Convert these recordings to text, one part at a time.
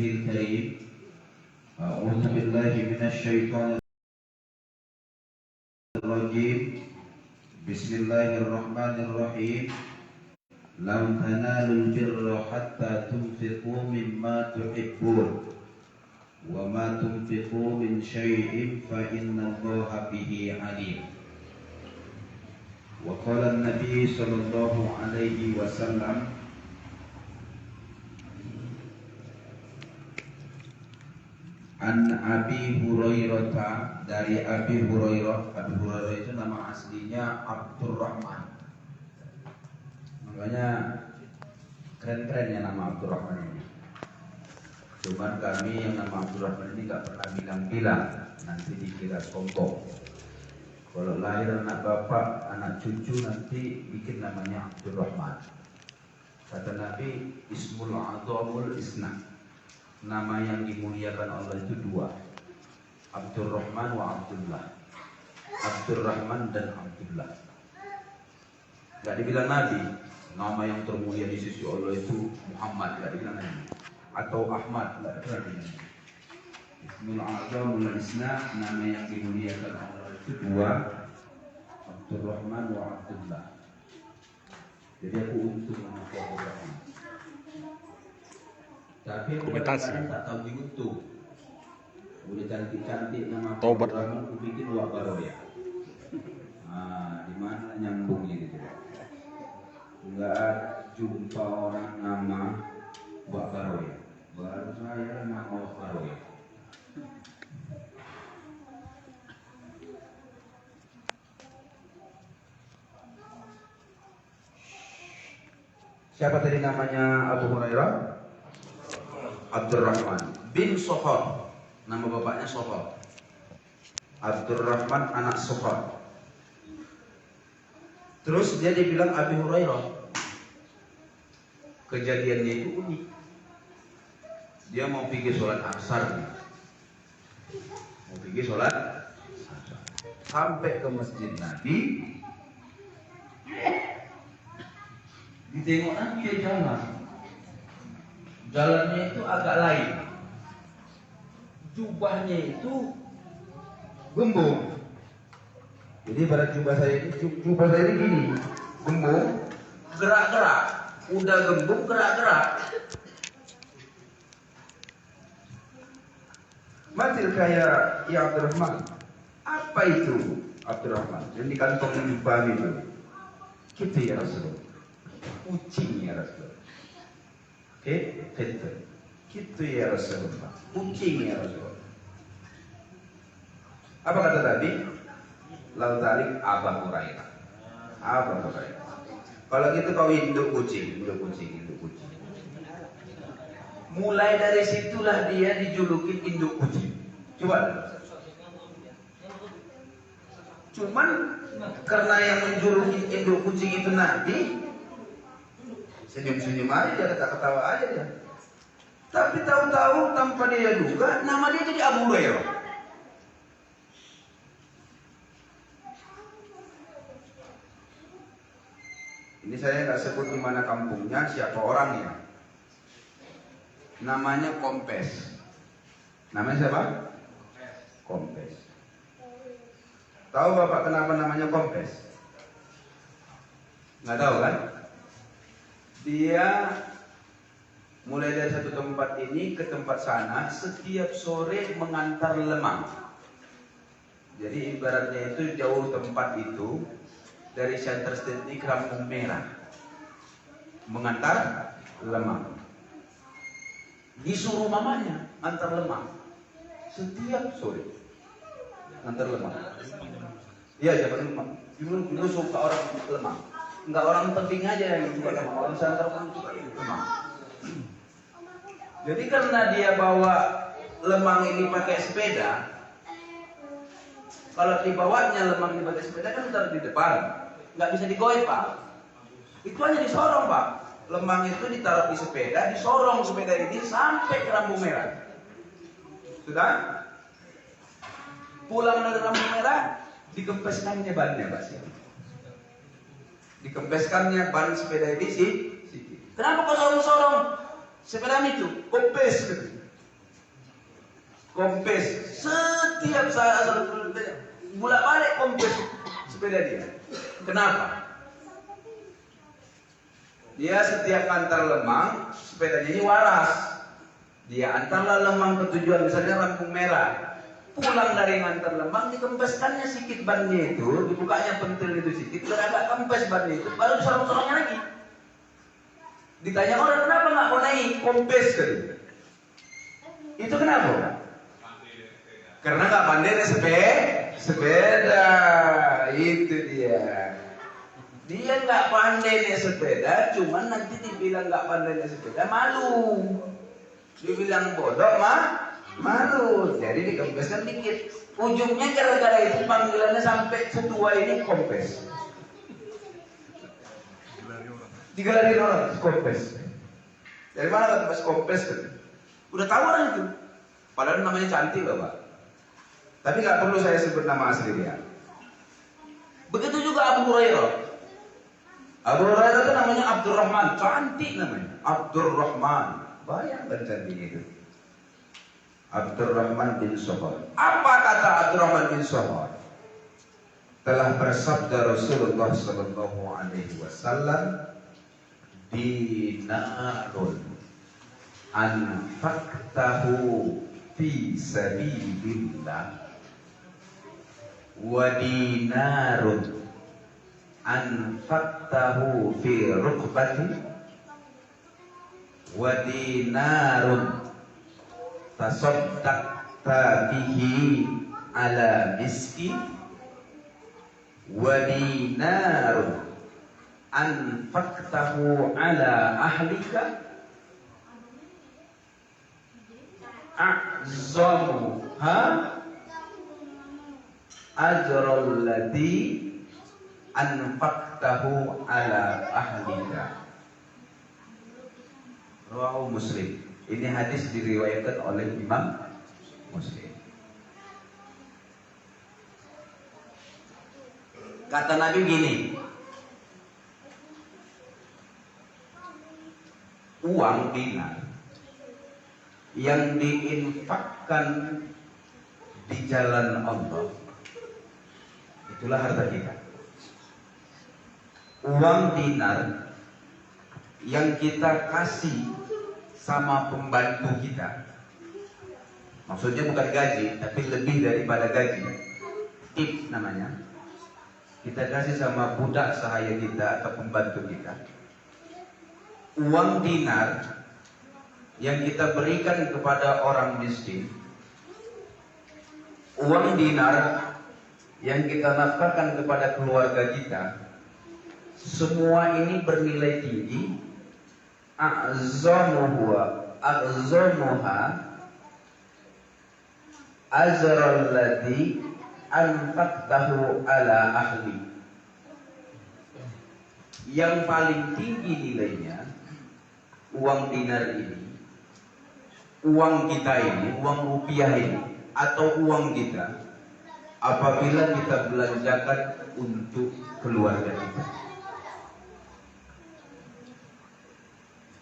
الكريم أعوذ بالله من الشيطان الرجيم بسم الله الرحمن الرحيم لن تنالوا البر حتى تنفقوا مما تحبون وما تنفقوا من شيء فإن الله به عليم وقال النبي صلى الله عليه وسلم An Abi Hurairah, dari Abi Hurairah. Abi Hurairah itu nama aslinya Abdurrahman. Makanya keren-keren ya nama Abdurrahman ini. Cuman kami yang nama Abdurrahman ini gak pernah bilang-bilang, nanti dikira sombong. Kalau lahir anak bapak, anak cucu nanti bikin namanya Abdurrahman. Kata Nabi, Ismul A'zamul Isna. Nama yang dimuliakan Allah itu dua, Abdurrahman wa Abdullah. Abdurrahman dan Abdullah. Gak dibilang Nabi. Nama yang termulia di sisi Allah itu Muhammad, gak dibilang Nabi. Atau Ahmad, gak dibilang. Ismul A'zamul Isna, nama yang dimuliakan Allah itu dua, Abdurrahman wa Abdullah. Jadi aku untung nama Abdurrahman. Tapi aku kadang-kadang tak tahu diuntung. Udah cantik-cantik nama Abdurrahman, aku bikin Wak Baroya. Di mana nyambungnya gitu. Enggak jumpa orang nama Wak Baroya. Baru saya nama Wak Baroya. Siapa tadi namanya Abu Hurairah? Abdurrahman bin Sohor, nama bapaknya Sohor. Abdurrahman anak Sohor. Terus dia dibilang Abi Hurairah. Kejadiannya itu unik. Dia mau pergi sholat asar. Sampai ke masjid Nabi. Ditengok Nabi dia jalan. Jalannya itu agak lain. Jubahnya itu gembung. Jadi pada jubah saya ini gini, gembung, gerak-gerak. Udah gembung, gerak-gerak. Matil kayak ya Abdurrahman. Apa itu Abdurrahman? Yang di kantong jubah itu. Gitu ya Rasulullah. Kucing ya Rasulullah. Gitu ya Rasulullah. Kucing ya Rasulullah. Apa kata Nabi? Lau tarik Abu Hurairah. Abu Hurairah. Kalau gitu kau induk kucing. Mulai dari situlah dia dijulukin induk kucing. Coba. Cuman karena yang menjulukin induk kucing itu Nabi, senyum-senyum aja dia, ketawa aja dia. Tapi tahu-tahu tanpa dia duga, nama dia jadi Abu Hurairah. Ini saya nggak sebut di mana kampungnya, siapa orangnya. Namanya Kompes. Namanya siapa? Kompes. Tahu Bapak kenapa namanya Kompes? Nggak tahu kan? Dia mulai dari satu tempat ini ke tempat sana, setiap sore mengantar lemang. Jadi ibaratnya itu jauh tempat itu dari Center Street ini ke Kampung Merah, mengantar lemang. Disuruh mamanya antar lemang setiap sore, antar lemang. Iya, zaman dulu suka orang lemang. Enggak orang tebing aja yang suka lemang, orang santar pun suka lemang. Jadi karena dia bawa lemang ini pakai sepeda, kalau dibawanya lemang ini pakai sepeda kan taruh di depan, nggak bisa digoyang Pak. Itu hanya disorong Pak. Lemang itu ditaruh di sepeda, disorong sepeda ini sampai ke Lampu Merah. Sudah? Pulang dari Lampu Merah, dikempeskannya bannya Pak sih. Dikempeskannya ban sepeda ini sih. Kenapa kau sorong-sorong sepeda itu? Kempes. Kompes. Setiap saat bolak-balik kompes sepeda dia. Kenapa? Dia setiap antar Lemang, sepedanya ini waras. Dia antarlah Lemang ke tujuan, misalnya Lampung Merah. Pulang dari ngantar Lemang, dikempeskannya sedikit bannya itu, dibukanya pentil itu sedikit, udah agak kempes bannya itu, baru sorong-sorongnya lagi. Ditanya orang, kenapa nggak mau naik? Kompes kan? Itu kenapa? Karena nggak pandai naik sepeda. Itu dia. Dia nggak pandai naik sepeda, cuman nanti dibilang nggak pandai naik sepeda, malu. Dibilang bodoh mah malu. Jadi dikempeskan dikit. Ujungnya gara-gara itu panggilannya sampai setua ini kompes. Digelari orang kompes. Dari mana kata kompes kan? Udah tahu orang itu. Padahal namanya cantik loh Pak. Tapi nggak perlu saya sebut nama asli dia. Begitu juga Abu Hurairah. Abu Hurairah itu namanya Abdurrahman, cantik namanya. Abdurrahman, bayangkan cantik itu. Abdurrahman bin Sohor. Apa kata Abdurrahman bin Sohor? Telah bersabda Rasulullah Sallallahu Alaihi Wasallam, dinarun anfaqtahu fi sabilillah wa dinarun anfaqtahu fi rukbati wa dinarun tasaddaqta bihi ala miskin wa dinarun anfaqtahu ala ahlika a'zamuha ajral ladzi anfaqtahu ala ahlika. Rawahu Muslim. Ini hadis diriwayatkan oleh Imam Muslim. Kata Nabi gini, uang dinar yang diinfakkan di jalan Allah, itulah harta kita. Uang dinar yang kita kasih sama pembantu kita, maksudnya bukan gaji, tapi lebih daripada gaji, tip namanya. Kita kasih sama budak sahaya kita atau pembantu kita. Uang dinar yang kita berikan kepada orang miskin, uang dinar yang kita nafkahkan kepada keluarga kita, semua ini bernilai tinggi. A'zamuha azral ladzi anfaqtahu ala ahli. Yang paling tinggi nilainya uang dinar ini, uang kita ini, uang rupiah ini, atau uang kita apabila kita belanjakan untuk keluarga kita.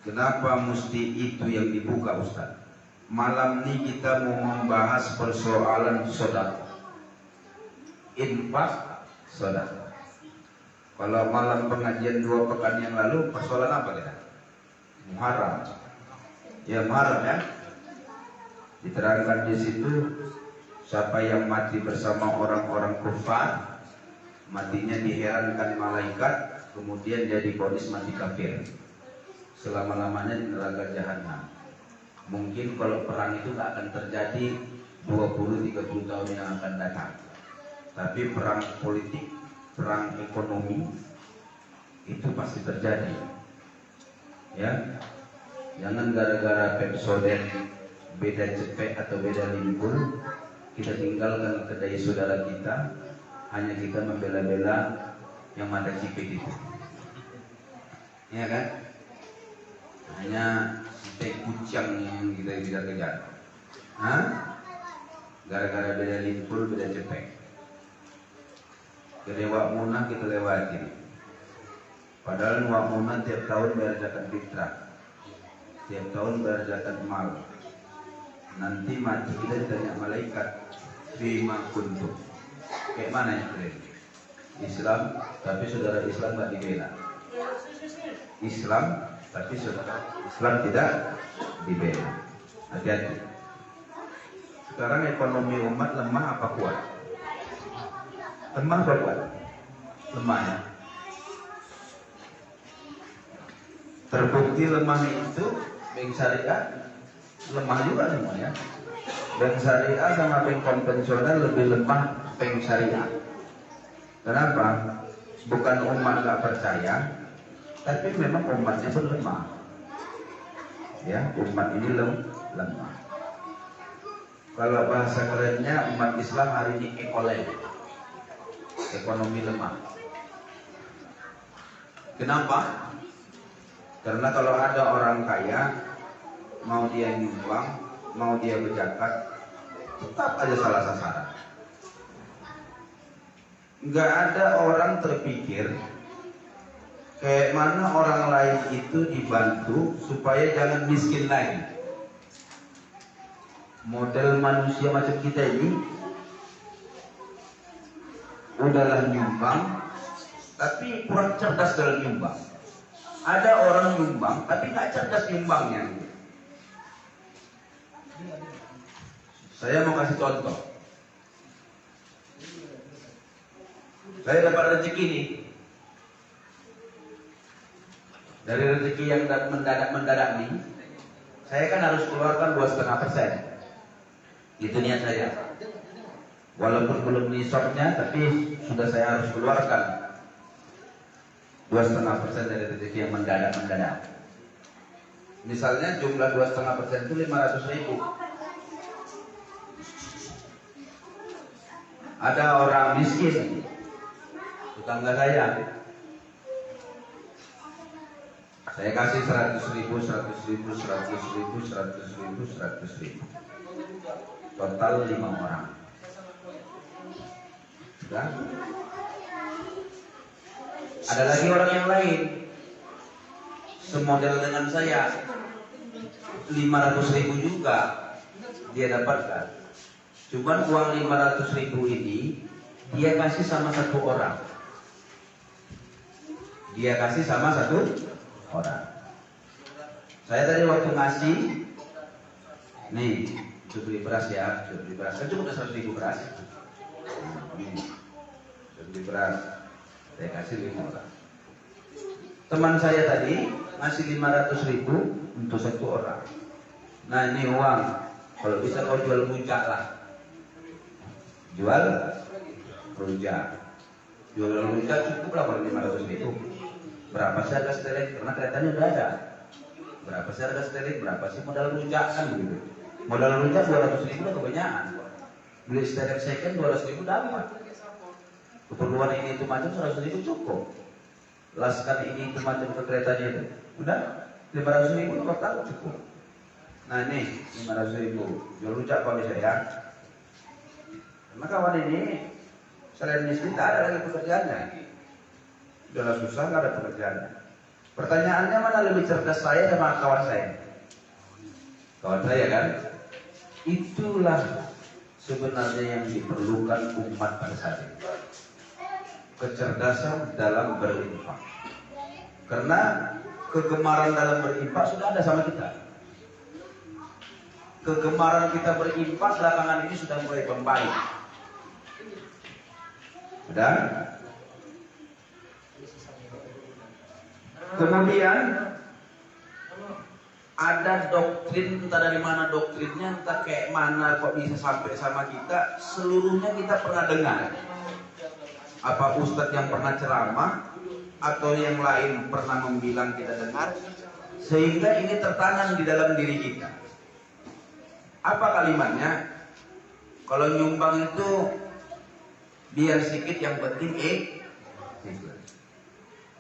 Kenapa mesti itu yang dibuka Ustaz? Malam ini kita mau membahas persoalan sedekah, infak sedekah. Kalau malam pengajian 2 pekan yang lalu persoalan apa kita? Muharram. Ya Muharram ya. Diterangkan di situ, siapa yang mati bersama orang-orang kufar, matinya diherankan malaikat, kemudian jadi vonis mati kafir. Selama-lamanya di neraka jahanam. Mungkin kalau perang itu nggak akan terjadi 20-30 tahun yang akan datang. Tapi perang politik, perang ekonomi itu pasti terjadi. Ya, jangan gara-gara Pepsodent beda cepet atau beda limbul kita tinggalkan kedai saudara kita, hanya kita membela-bela yang mata cipit itu. Ya kan? Hanya teh kucang yang kita kejar. Gara-gara beda limpul, beda cepek. Ke Wak Munah kita lewatin. Padahal Wak Munah tiap tahun bayar zakat fitrah, tiap tahun bayar zakat mal. nanti mati kita ditanya malaikat fima kuntum. Kayak mana yang keren? Islam, tapi saudara Islam nggak dibela. Islam, tapi saudara Islam tidak dibela. Hati-hati. Sekarang ekonomi umat lemah apa kuat? Lemah apa kuat? Lemah ya. Terbukti lemah itu bank syariah lemah juga semuanya. Bank syariah sama bank konvensional lebih lemah bank syariah. Kenapa? Bukan umat nggak percaya, tapi memang umatnya pun lemah. Ya, umat ini lemah. Kalau bahasa kerennya umat Islam hari ini ekonomi lemah. Kenapa? Karena kalau ada orang kaya, mau dia nyumbang, mau dia berzakat, tetap aja salah sasaran. Nggak ada orang terpikir kayak mana orang lain itu dibantu supaya jangan miskin lagi. Model manusia macam kita ini udahlah nyumbang, tapi kurang cerdas dalam nyumbang. Ada orang nyumbang, tapi nggak cerdas nyumbangnya. Saya mau kasih contoh. Saya dapat rezeki nih. Dari rezeki yang mendadak nih, saya kan harus keluarkan 2,5%. Itu niat saya. Walaupun belum nisabnya, tapi sudah saya harus keluarkan 2,5% dari rezeki yang mendadak. Misalnya jumlah 2,5% itu 500.000. Ada orang miskin, tetangga saya kasih 100.000, 100.000, 100.000, 100.000, 100.000. Total 5 orang. Sudah. Ada lagi orang yang lain, semodel dengan saya, 500.000 juga dia dapatkan. Cuman uang 500.000 ini dia kasih sama satu orang. Saya tadi waktu ngasih, nih, untuk beli beras ya, kan cuma 100.000 beras. Beli beras, saya kasih 5 orang. Teman saya tadi ngasih 500.000 untuk satu orang. Nah ini uang, kalau bisa kau jual rujak lah. Jual rujak cukup lah kalau 500.000. Berapa sih harga setelik? Karena keretanya udah ada. Berapa sih harga setelik? Berapa sih modal rujak kan begitu? Modal rujak 200.000 udah kebanyakan. Beli setelik second 200.000 dapat. Keperluan ini itu macam 100.000 cukup. Laskan ini itu macam ke keretanya itu. Udah 500.000 total cukup. Nah ini 500.000 jual rujak kalau saya. Karena kawan ini selain miskin tak ada lagi pekerjaannya. Sudah susah nggak ada pekerjaannya. Pertanyaannya mana lebih cerdas saya sama kawan saya? Kawan saya kan? Itulah sebenarnya yang diperlukan umat pada saat ini. Kecerdasan dalam berinfak. Karena kegemaran dalam berinfak sudah ada sama kita. Kegemaran kita berinfak belakangan ini sudah mulai membaik. Sudah. Kemudian ada doktrin, entah dari mana doktrinnya, entah kayak mana kok bisa sampai sama kita. Seluruhnya kita pernah dengar. Apa ustadz yang pernah ceramah atau yang lain pernah membilang kita dengar, sehingga ini tertanam di dalam diri kita. Apa kalimatnya? Kalau nyumbang itu biar sedikit yang penting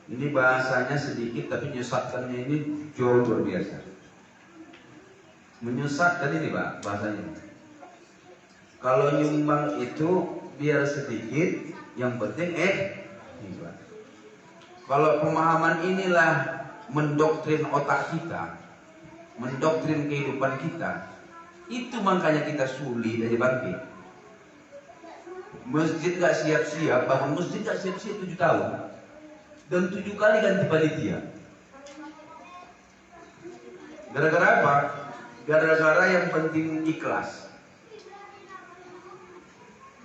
ini bahasanya sedikit tapi menyesatkannya ini jauh luar biasa. Menyesatkan ini Pak bahasanya. Kalau nyumbang itu biar sedikit yang penting ikhlas. Kalau pemahaman inilah mendoktrin otak kita, mendoktrin kehidupan kita, Itu makanya kita sulit dari bangkit. Masjid gak siap-siap, bangun masjid gak siap-siap 7 tahun. Dan 7 kali ganti panitia. Gara-gara apa? Gara-gara yang penting ikhlas.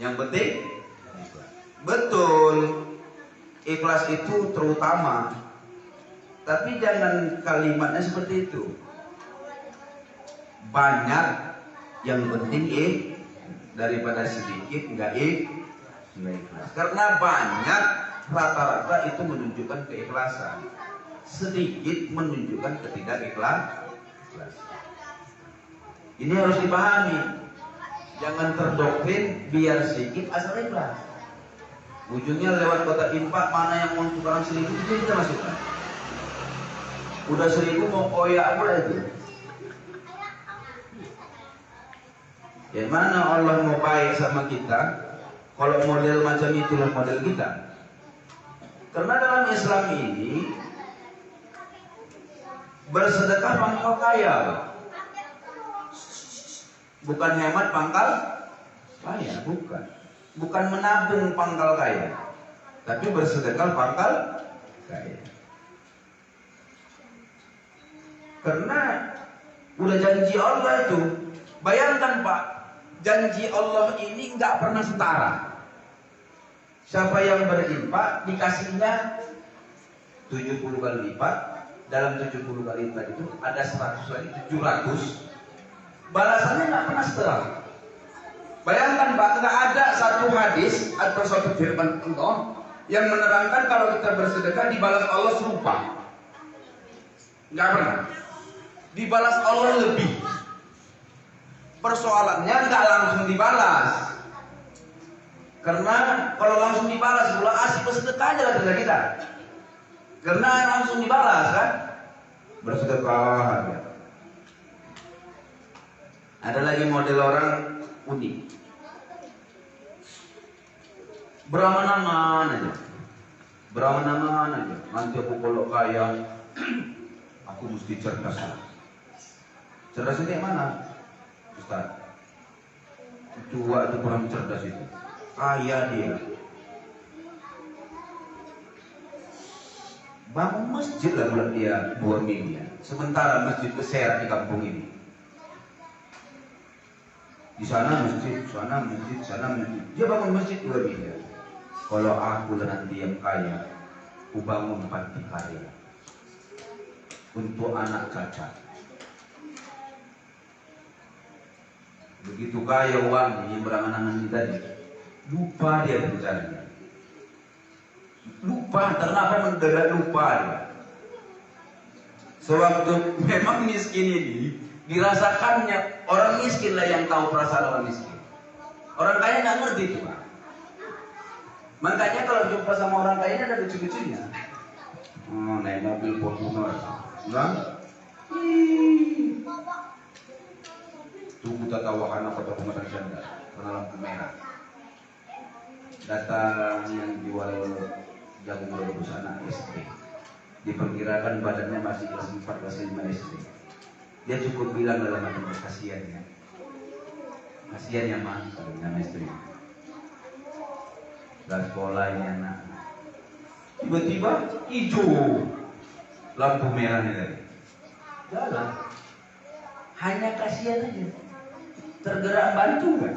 Yang penting ikhlas. Betul, ikhlas itu terutama. Tapi jangan kalimatnya seperti itu. Banyak, yang penting daripada sedikit nggak ikhlas. Karena banyak rata-rata itu menunjukkan keikhlasan, sedikit menunjukkan ketidakikhlasan. Ini harus dipahami. Jangan terdoktrin biar sedikit asal ikhlas. Ujungnya lewat kotak infak, mana yang mau tukaran 1.000 itu kita masukkan. Udah 1.000 mau koyak pula itu. Yang mana Allah mau baik sama kita, kalau model macam itulah model kita. Karena dalam Islam ini bersedekah pangkal kaya, bukan hemat pangkal kaya, bukan menabung pangkal kaya, tapi bersedekah pangkal kaya. Karena udah janji Allah itu, bayangkan Pak, janji Allah ini nggak pernah setara. Siapa yang berinfak dikasihnya 70 kali lipat. Dalam 70 kali lipat itu ada 100 lagi 700. Balasannya nggak pernah setara. Bayangkan Pak, nggak ada satu hadis atau satu firman Allah yang menerangkan kalau kita bersedekah dibalas Allah serupa. Nggak pernah. Dibalas Allah lebih. Persoalannya nggak langsung dibalas. Karena kalau langsung dibalas, pula asik bersedekah aja lah kerja kita. Karena langsung dibalas kan, bersedekah aja. Ada lagi model orang unik, beraman-aman aja. Nanti aku kalau kaya, aku mesti cerdas. Cerdas ini mana, Ustaz? Tua itu kurang cerdas itu. Kaya dia, bangun masjid lah buat dia 2 miliar. Sementara masjid berseret di kampung ini. Di sana masjid, sana masjid. Dia bangun masjid 2 miliar. Kalau aku nanti yang kaya, aku bangun panti karya untuk anak cacat. Begitu kaya uang yang berangan-angan tadi, lupa dia berbicara. Lupa, kenapa mendadak lupa dia? Sewaktu memang miskin ini dirasakannya, orang miskin lah yang tahu perasaan orang miskin. Orang kaya nggak ngerti itu Pak. Makanya kalau jumpa sama orang kaya ini ada lucu-lucunya. Naik mobil Fortuner, enggak? Tunggu tata wahana kota pematang janda, karena lampu merah. Datang yang jual jagung rebus anak SD, diperkirakan badannya masih kelas 4, kelas 5 SD. Dia cukup bilang dalam hati, kasihannya mantap dengan istri. Dan sekolah ini anak, tiba-tiba hijau lampu merahnya tadi. Jalan, hanya kasihan aja. Tergerak bantu nggak?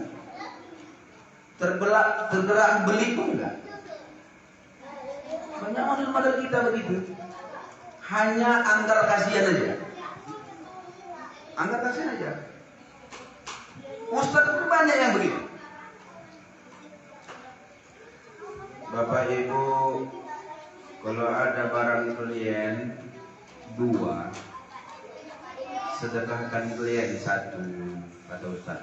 Tergerak beli pun enggak. Banyak model-model kita begitu. Hanya anggar kasihan aja. Anggar kasihan aja. Ustaz pun banyak yang begitu. Bapak Ibu, kalau ada barang klien 2, sedekahkan klien 1, kata Ustaz.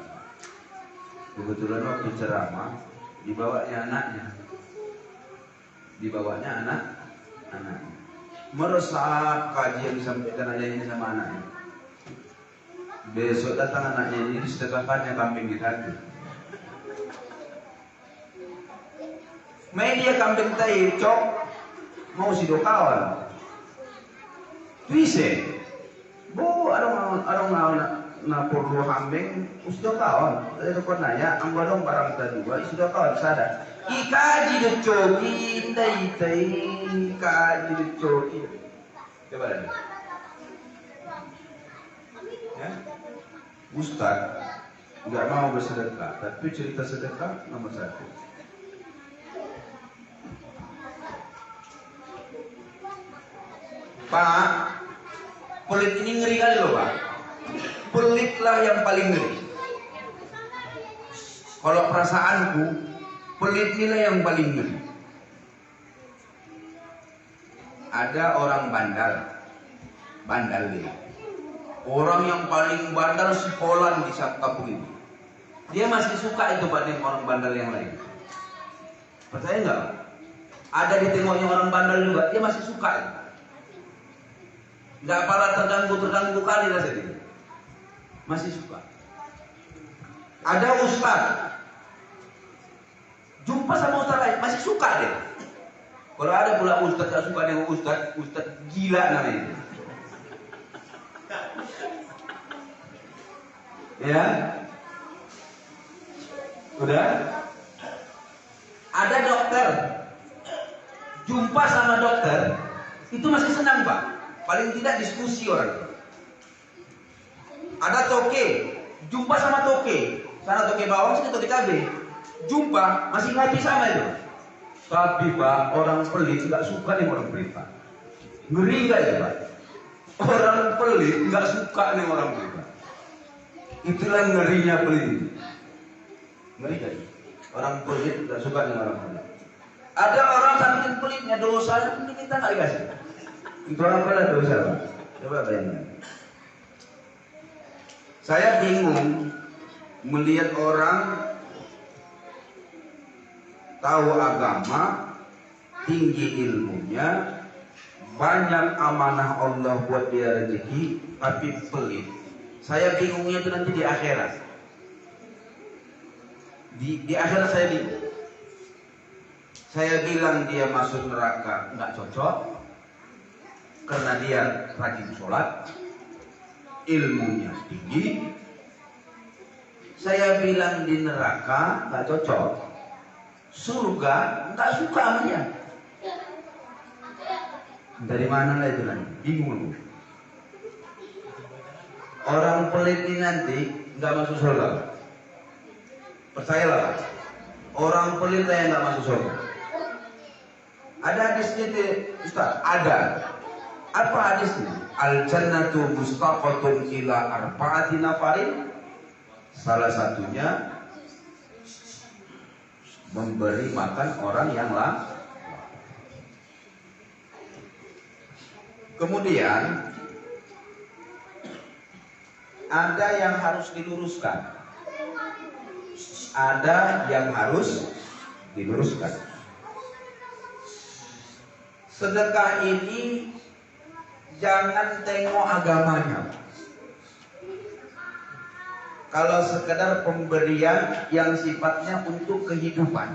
Kebetulan waktu ceramah dibawanya anaknya, meresap kaji yang disampaikan ayah ini sama anaknya. Besok datang anaknya ini disedekahkannya kambing di hati. Media kambing tai cok mau si dokawan. Tuise, bo arong na perlu hambing sudah kawan dari ko naya ang balong barang tadua sudah kawan sada ikaji de coki indai tai kaji de coki coba lagi ya Ustaz nggak mau bersedekah tapi cerita sedekah nomor satu. Pak, pelit ini ngeri kali loh Pak. Pelitlah yang paling ngeri. Kalau perasaanku, pelit inilah yang paling ngeri. Ada orang bandal dia. Orang yang paling bandal si Polan di kampung ini. Dia masih suka itu Pak dengan orang bandal yang lain. Percaya nggak? Ada di tengoknya orang bandal juga, dia masih suka itu. Nggak pala terganggu kali rasanya. Masih suka. Ada ustaz jumpa sama ustaz lain masih suka deh. Kalau ada pula ustaz gak suka dengan ustaz gila namanya. Ya, udah. Ada dokter jumpa sama dokter itu masih senang Pak. Paling tidak diskusi orang. Ada toke, jumpa sama toke. Sana toke bawang, sini toke cabai. Jumpa, masih happy sama itu. Tapi Pak, orang pelit nggak suka nih orang pelit Pak. Ngeri nggak ya Pak? Orang pelit nggak suka nih orang pelit Pak. Itulah ngerinya pelit. Ngeri kan? Orang pelit nggak suka nih orang pelit. Ada orang saking pelitnya dosanya mungkin kita nggak dikasih. Itu apa lah dosa Pak? Coba bayangkan. Saya bingung melihat orang tahu agama, tinggi ilmunya, banyak amanah Allah buat dia rezeki, tapi pelit. Saya bingungnya itu nanti di akhirat. Di akhirat saya bingung. Saya bilang dia masuk neraka nggak cocok. Karena dia rajin sholat, ilmunya tinggi. Saya bilang di neraka nggak cocok, surga nggak suka sama dia. Dari mana lah itu nanti? Bingung aku. Orang pelit ini nanti nggak masuk surga. Percayalah, orang pelit yang nggak masuk surga. Ada hadisnya Ustaz? Ada. Apa hadisnya? Al jannatu mustaqatun ila arba'ati nafarin. Salah satunya memberi makan orang yang lapar. Kemudian ada yang harus diluruskan. Ada yang harus diluruskan. Sedekah ini jangan tengok agamanya. Kalau sekedar pemberian yang sifatnya untuk kehidupan,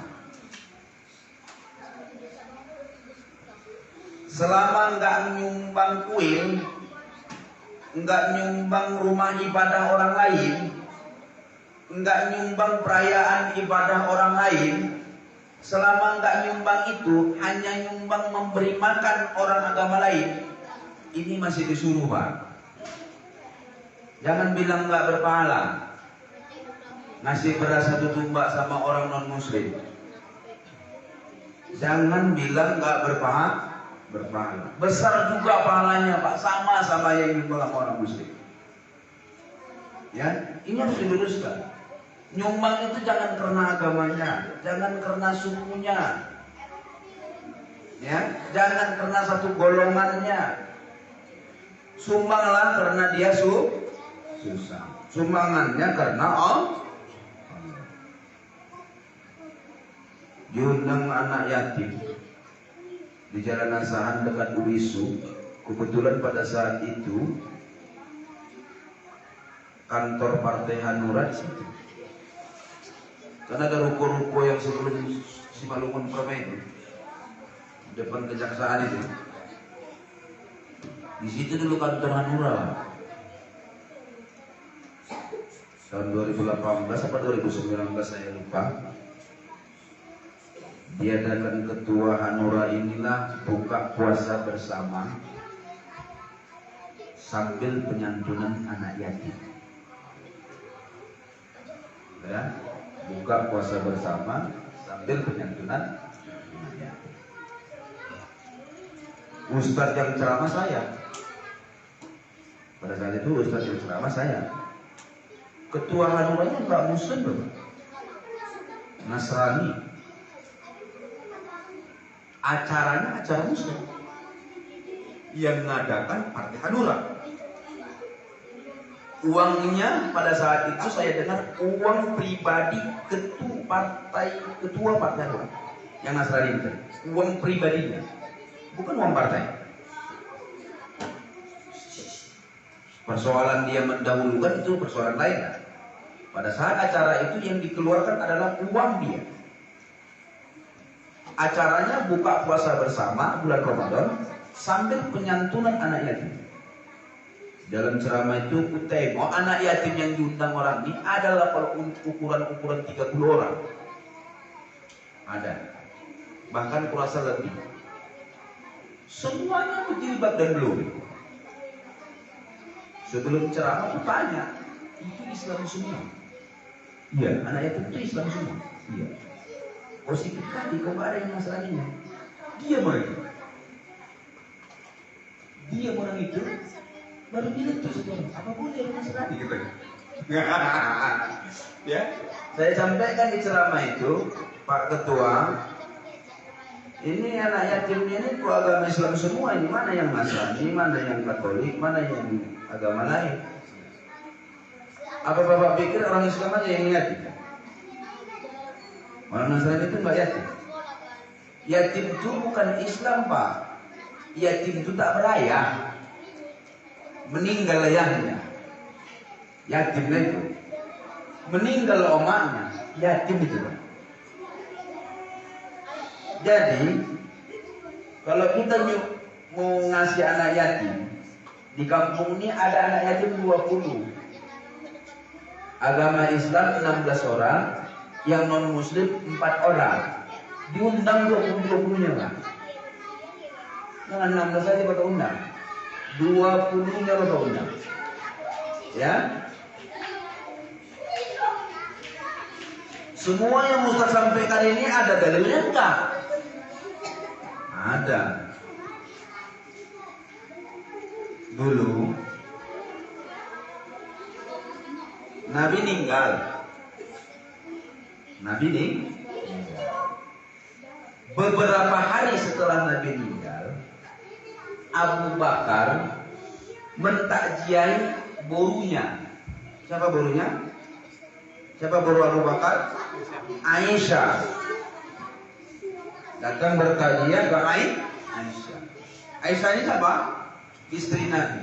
selama nggak nyumbang kuil, nggak nyumbang rumah ibadah orang lain, nggak nyumbang perayaan ibadah orang lain, selama nggak nyumbang itu, hanya nyumbang memberi makan orang agama lain, ini masih disuruh Pak. Jangan bilang nggak berpahala. Ngasih beras 1 tumbak sama orang non muslim. Jangan bilang nggak berpahala. Besar juga pahalanya Pak, sama yang nyumbang orang muslim. Ya, ini harus diluruskan. Nyumbang itu jangan karena agamanya, jangan karena sukunya, ya, jangan karena satu golongannya. Sumbanglah karena dia susah. Sumbangannya karena Allah. Diundang anak yatim di Jalan Asahan dekat Uisu. Kebetulan pada saat itu kantor Partai Hanura di situ. Karena ada ruko-ruko yang sebelum Simalungun Permai itu, depan kejaksaan itu. Di situ dulu kantor Hanura. tahun 2018 apa 2019 saya lupa, diadakan ketua Hanura inilah buka puasa bersama sambil penyantunan anak yatim. Ya, buka puasa bersama sambil penyantunan anak yatim. Ustadz yang ceramah saya. Pada saat itu Ustadz yang ceramah saya. Ketua Hanuranya nggak Muslim loh, Nasrani. Acaranya acara Muslim yang mengadakan Partai Hanura. Uangnya pada saat itu saya dengar uang pribadi ketua partai Hanura yang Nasrani itu. Uang pribadinya, bukan uang partai. Persoalan dia mendahulukan itu persoalan lain. Pada saat acara itu yang dikeluarkan adalah uang dia. Acaranya buka puasa bersama bulan Ramadan sambil penyantunan anak yatim. Dalam ceramah itu tengok anak yatim yang diundang orang ini adalah kalau ukuran 30 orang. Ada. Bahkan kurasa lebih. Semuanya berjilbab dan belum. Sebelum ceramah aku tanya, itu Islam semua? Iya, anak yatim itu Islam semua. Iya. Oh sikit kali kau gak ada yang Nasraninya. Dia mereka. Dia orang itu baru bilang tuh sekarang, apa boleh yang Nasrani gitu. Ya, saya sampaikan di ceramah itu, Pak Ketua, ini anak yatimnya ini kok agama Islam semua, ini mana yang Nasrani, mana yang Katolik, mana yang agama lain. Apa Bapak pikir orang Islam aja yang yatim? Orang Nasrani itu enggak yatim. Yatim itu bukan Islam Pak. Yatim itu tak berayah, meninggal ayahnya. Yatimnya itu meninggal omaknya, yatim itu Pak. Jadi kalau kita mau ngasih anak yatim, di kampung ini ada anak yatim 20. Agama Islam 16 orang, yang non muslim 4 orang. Diundang 20-20-nya Pak. Jangan 16 saja Bapak undang, 20-nya Bapak undang. Ya. Semua yang Ustaz sampaikan ini ada dalilnya enggak? Ada. Dulu Nabi meninggal. Beberapa hari setelah Nabi meninggal, Abu Bakar mentakziahi borunya. Siapa borunya? Siapa boru Abu Bakar? Aisyah. Datang bertakziah ke Aisyah. Aisyah ini siapa? Istri Nabi.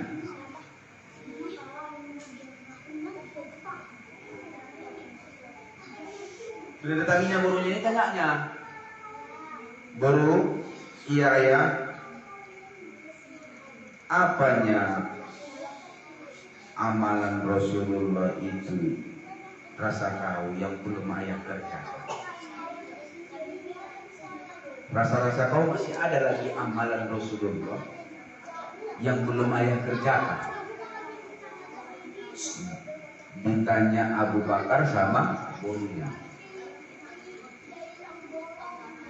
Sudah datanginya borunya ini, tanyanya, boru, iya ya, apanya amalan Rasulullah itu rasa kau yang belum ayah kerjakan? Rasa-rasa kau masih ada lagi amalan Rasulullah yang belum ayah kerjakan? Ditanya Abu Bakar sama borunya.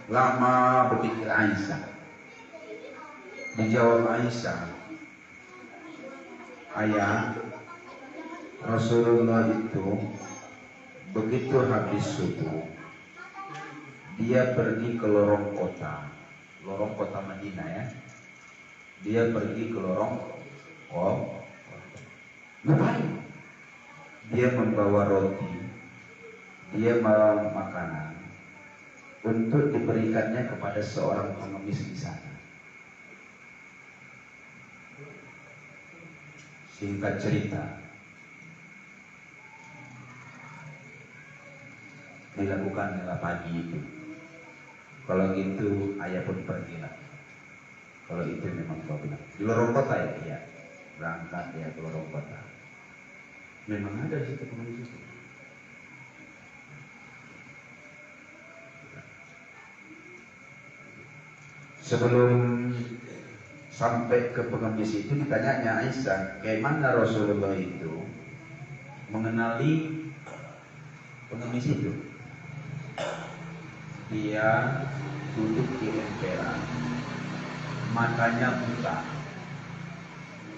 Lama berpikir Aisyah. Dijawab Aisyah, ayah, Rasulullah itu begitu habis subuh, dia pergi ke lorong kota Madinah ya. Dia pergi ke lorong ngapain? Dia membawa roti, dia membawa makanan untuk diberikannya kepada seorang pengemis di sana. Singkat cerita, dilakukanlah pagi itu. Kalau gitu ayah pun pergilah. Kalau itu memang kau bilang di lorong kota ya, iya. Berangkat ya ke lorong kota. Memang ada di situ pengemis itu. Sebelum sampai ke pengemis itu ditanyanya Aisyah, bagaimana Rasulullah itu mengenali pengemis itu? Dia duduk di emperan, matanya buta.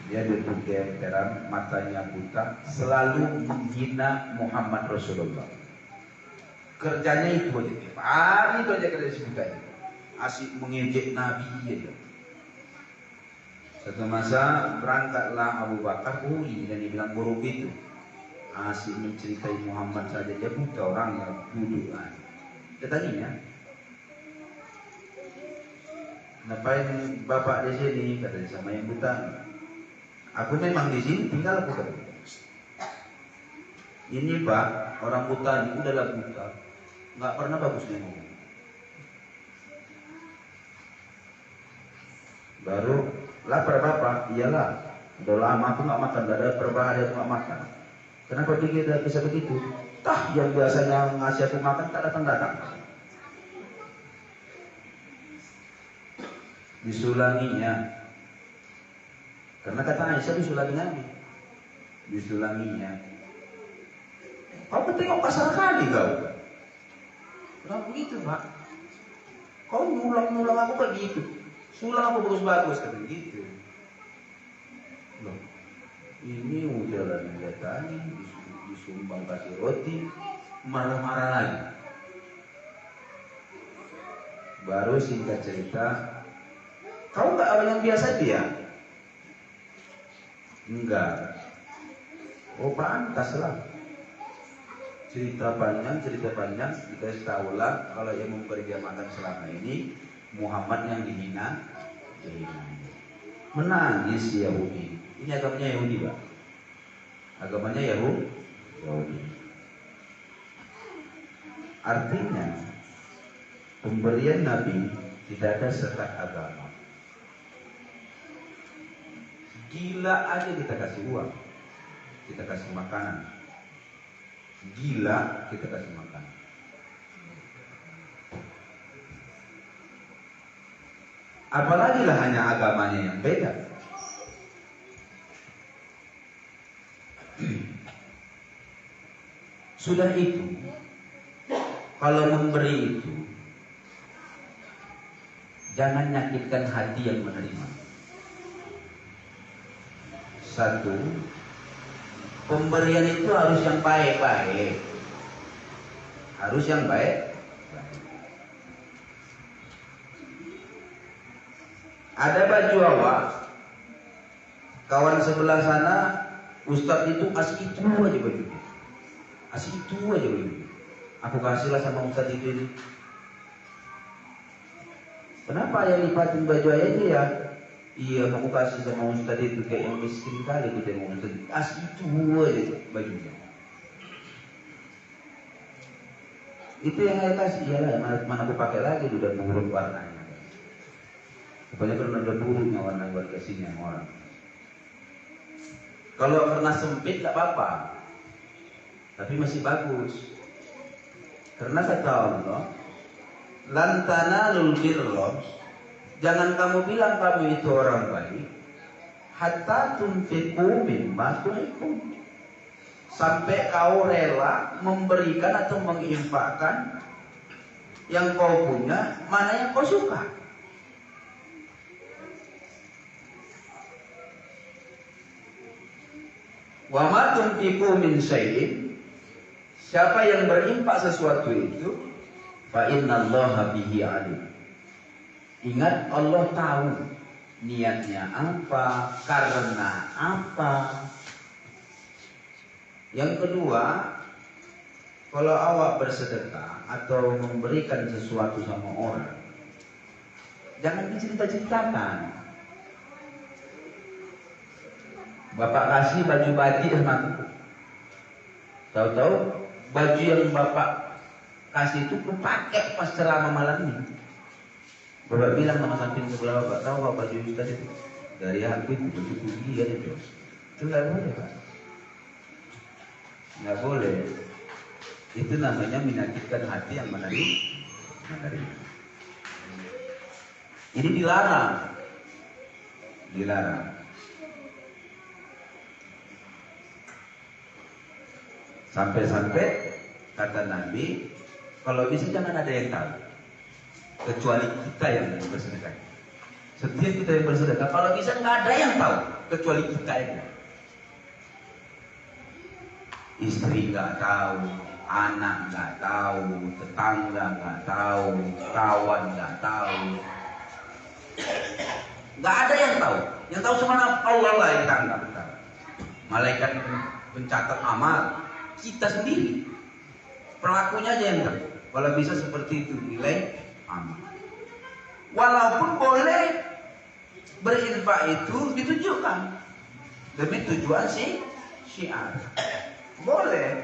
Dia duduk di emperan, matanya buta, selalu menghina Muhammad Rasulullah. Kerjanya itu aja, hari itu aja kerja sebutnya. Asyik mengejek Nabi aja. Satu masa berangkatlah Abu Bakar, dan dibilang buruk itu. Asyik menceritai Muhammad saja, dia buta orangnya, duduk. Dia tanya, ngapain bapak di sini? Katanya sama yang buta. Aku memang di sini tinggal aku kan. Ini Pak, orang buta ini udahlah buta, nggak pernah bagus dia ngomong. Baru lapar bapak, iyalah. Udah lama aku nggak makan, gak ada berbahaya aku nggak makan. Kenapa dia bisa begitu? Tah yang biasanya ngasih aku makan tak datang. Disulanginya. Karena kata Aisyah disulangi Nabi. Disulanginya. Kau tengok kasar kali kau. Kenapa begitu Pak? Kau ngulang-ngulang aku kayak gitu. Sulang aku bagus-bagus kata gitu. Loh, ini udah datangin, disumbang kasih roti, marah-marah lagi. Baru singkat cerita, kau nggak orang yang biasa dia? Enggak. Oh pantas lah. Cerita panjang, dikasih tahu lah kalau yang memberi dia makan selama ini Muhammad yang dihina. Menangis si Yahudi. Ini agamanya Yahudi Pak. Agamanya Yahudi. Artinya pemberian Nabi tidak ada sekat agama. Gila aja kita kasih uang, kita kasih makanan. Gila kita kasih makanan. Apalagi lah hanya agamanya yang beda. Sudah itu, kalau memberi itu, jangan nyakitkan hati yang menerima. Satu, pemberian itu harus yang baik-baik. Harus yang baik. Ada baju awak, kawan sebelah sana, Ustadz itu kasih itu aja bajunya. Kasih itu aja bajunya. Aku kasihlah sama Ustadz itu ini. Kenapa yang lipatin baju ayah itu ya? Iya, aku kasih sama Ustadz itu kayak yang miskin kali aku tengok Ustadz. Kasih itu aja bajunya. Itu yang saya kasih, iyalah mana aku pakai lagi udah buruk warnanya. Pokoknya kan udah buruknya warna buat kasihnya orang. Kalau karena sempit tak apa-apa, tapi masih bagus. Karena kata Allah, lan tanalul birra, jangan kamu bilang kamu itu orang baik, hatta tunfiqu mimma tuhibun, sampai kau rela memberikan atau menginfakkan yang kau punya, mana yang kau suka. Wa ma tunfiqu min syai'in, siapa yang berinfak sesuatu itu, fa innallaha bihi alim. Ingat, Allah tahu niatnya apa, karena apa. Yang kedua, kalau awak bersedekah atau memberikan sesuatu sama orang, jangan dicerita-ceritakan. Bapak kasih baju batik sama aku, tahu-tahu baju yang bapak kasih itu aku pakai pas ceramah malam ini. Bapak bilang sama samping sebelah bapak, tahu bapak baju Ustaz itu dari aku itu baju dia itu. Itu nggak boleh Pak. nggak boleh. Itu namanya menyakitkan hati yang menerima. Ini dilarang. Sampai-sampai kata Nabi, kalau bisa jangan ada yang tahu, kecuali kita yang bersedekah. Setiap kita yang bersedekah, kalau bisa nggak ada yang tahu, kecuali kita yang. Istri nggak tahu, anak nggak tahu, tetangga nggak tahu, kawan nggak tahu, nggak ada yang tahu. Yang tahu cuma Allah lah yang tangkap. Malaikat pencatat amal, kita sendiri, pelakunya aja yang tahu. Kalau bisa seperti itu nilai amal. Walaupun boleh berinfak itu ditujukan demi tujuan syiar. Boleh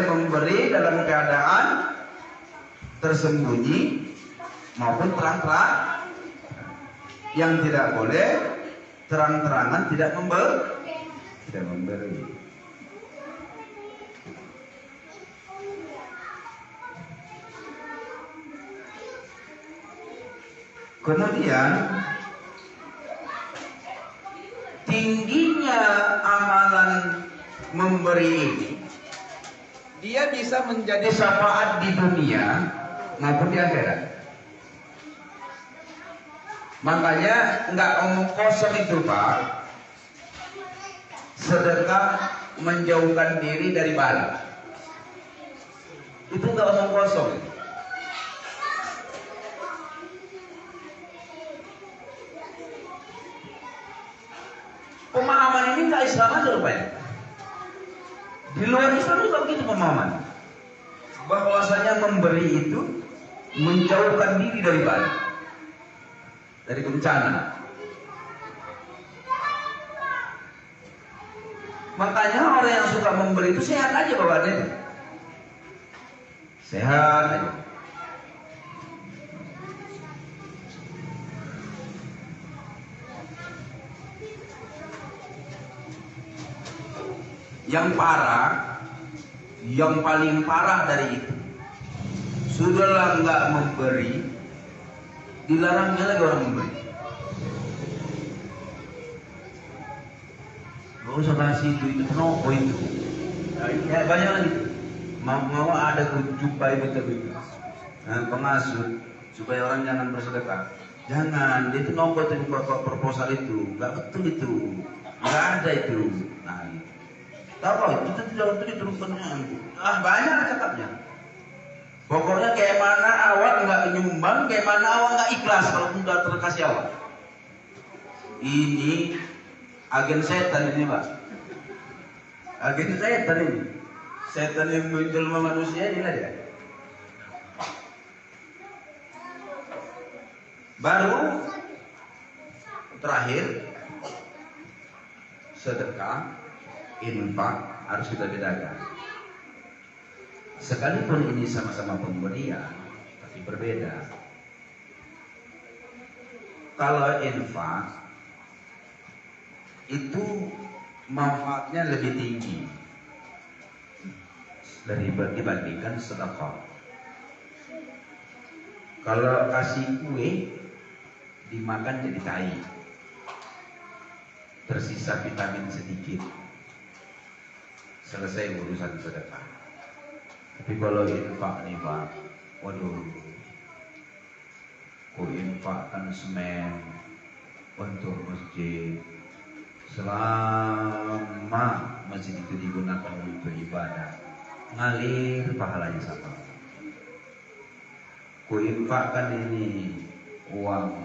memberi dalam keadaan tersembunyi maupun terang-terang. Yang tidak boleh terang-terangan tidak memberi. Kemudian tingginya amalan memberi ini, dia bisa menjadi syafaat di dunia maupun di akhirat. Makanya nggak omong kosong itu Pak. Sedekah menjauhkan diri dari bala. Itu nggak omong kosong. Pemahaman ini nggak Islam aja rupanya. Di luar Islam juga begitu pemahaman. Bahwasanya memberi itu menjauhkan diri dari bala, dari bencana. Makanya orang yang suka memberi itu sehat aja bawaannya. Sehat aja. Yang parah, yang paling parah dari itu, sudahlah nggak memberi, dilarangnya lagi orang memberi. Gak usah kasih itu kenapa itu. Nah, ya banyak lagi. Mau ada jumpai betul-betul. Nah, pengasut supaya orang jangan bersedekah. Jangan, dia itu nombor itu proposal itu, nggak betul itu, nggak ada itu. Nah, tahu itu tidak betul diturunkannya. Banyak cakapnya. Pokoknya kayak mana awak nggak nyumbang, kayak mana awak nggak ikhlas kalau udah terkasih awak. Ini agen setan ini Pak. Agen setan ini. Setan yang menjelma manusia ini lah dia. Baru terakhir sedekah, infak harus kita bedakan. Sekalipun ini sama-sama pemberian, tapi berbeda. Kalau infak itu manfaatnya lebih tinggi dibandingkan sedekah. Kalau kasih kue dimakan jadi tai, tersisa vitamin sedikit, selesai urusan sedekah. Tapi kalau infak nih Pak, waduh, ku infakkan semen untuk masjid, selama masjid itu digunakan untuk ibadah, ngalir pahalanya sama. Ku infakkan ini uang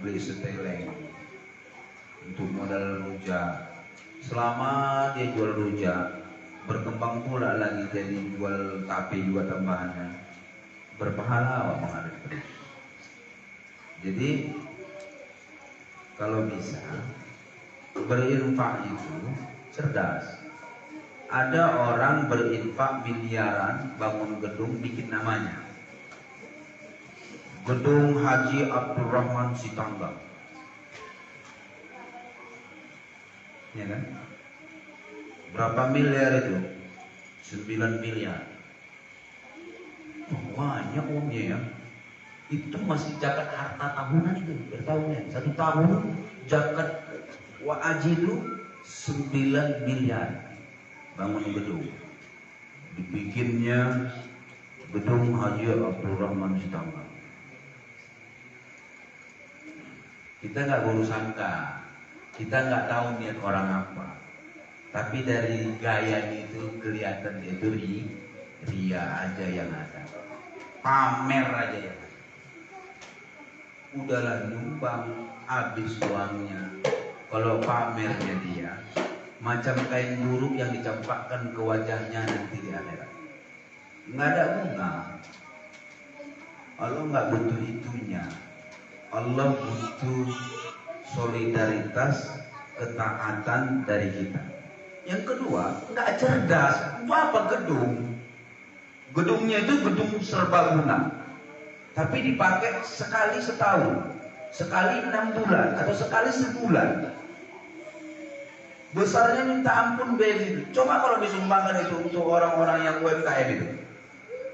beli seteleng untuk modal rujak, selama dia jual rujak, berkembang pula lagi jadi jual tape juga tambahannya, berpahala mengalir terus. Jadi kalau bisa berinfak itu cerdas. Ada orang berinfak miliaran bangun gedung bikin namanya, Gedung Haji Abdurrahman Sitanggang, ya kan? Berapa miliar itu? 9 miliar. Banyak uangnya ya. Itu masih zakat harta tahunan itu bertahunnya. 1 tahun zakat wajib itu 9 miliar. Bangun gedung. Dibikinnya gedung Haji Abdurrahman Sitanggang. Kita nggak baru sangka, kita nggak tahu niat orang apa. Tapi dari gaya itu kelihatan itu ria aja yang ada, pamer aja ya. Udahlah nyumbang, habis uangnya. Kalau pamernya dia, macam kain buruk yang dicampakkan ke wajahnya nanti di akhirat. Nggak ada bunga. Allah nggak butuh itunya. Allah butuh solidaritas, ketaatan dari kita. Yang kedua, nggak cerdas. Itu apa gedung? Gedungnya itu gedung serbaguna, tapi dipakai sekali setahun, sekali 6 bulan, atau sekali sebulan. Besarnya minta ampun begitu. Coba kalau disumbangkan itu untuk orang-orang yang UMKM itu,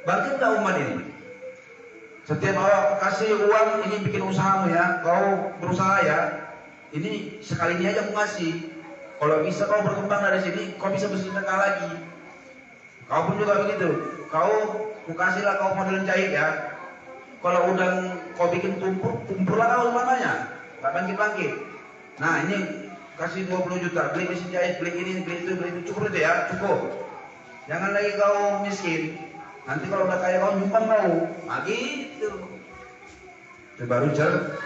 bangkit nggak umat ini? Setiap awak kasih uang, ini bikin usahamu ya, kau berusaha ya, ini sekali ini aja aku ngasih. Kalau bisa kau berkembang dari sini, kau bisa bersedekah lagi. Kau pun juga begitu. Kau kasihlah kau model jahit ya. Kalau udah kau bikin tumpurlah kau semuanya, nggak bangkit-bangkit. Nah ini kasih 20 juta, beli mesin jahit, beli ini, beli itu, cukup itu ya, cukup. Jangan lagi kau miskin. Nanti kalau udah kaya kau nyumbang kau, gitu. Itu baru cerdas.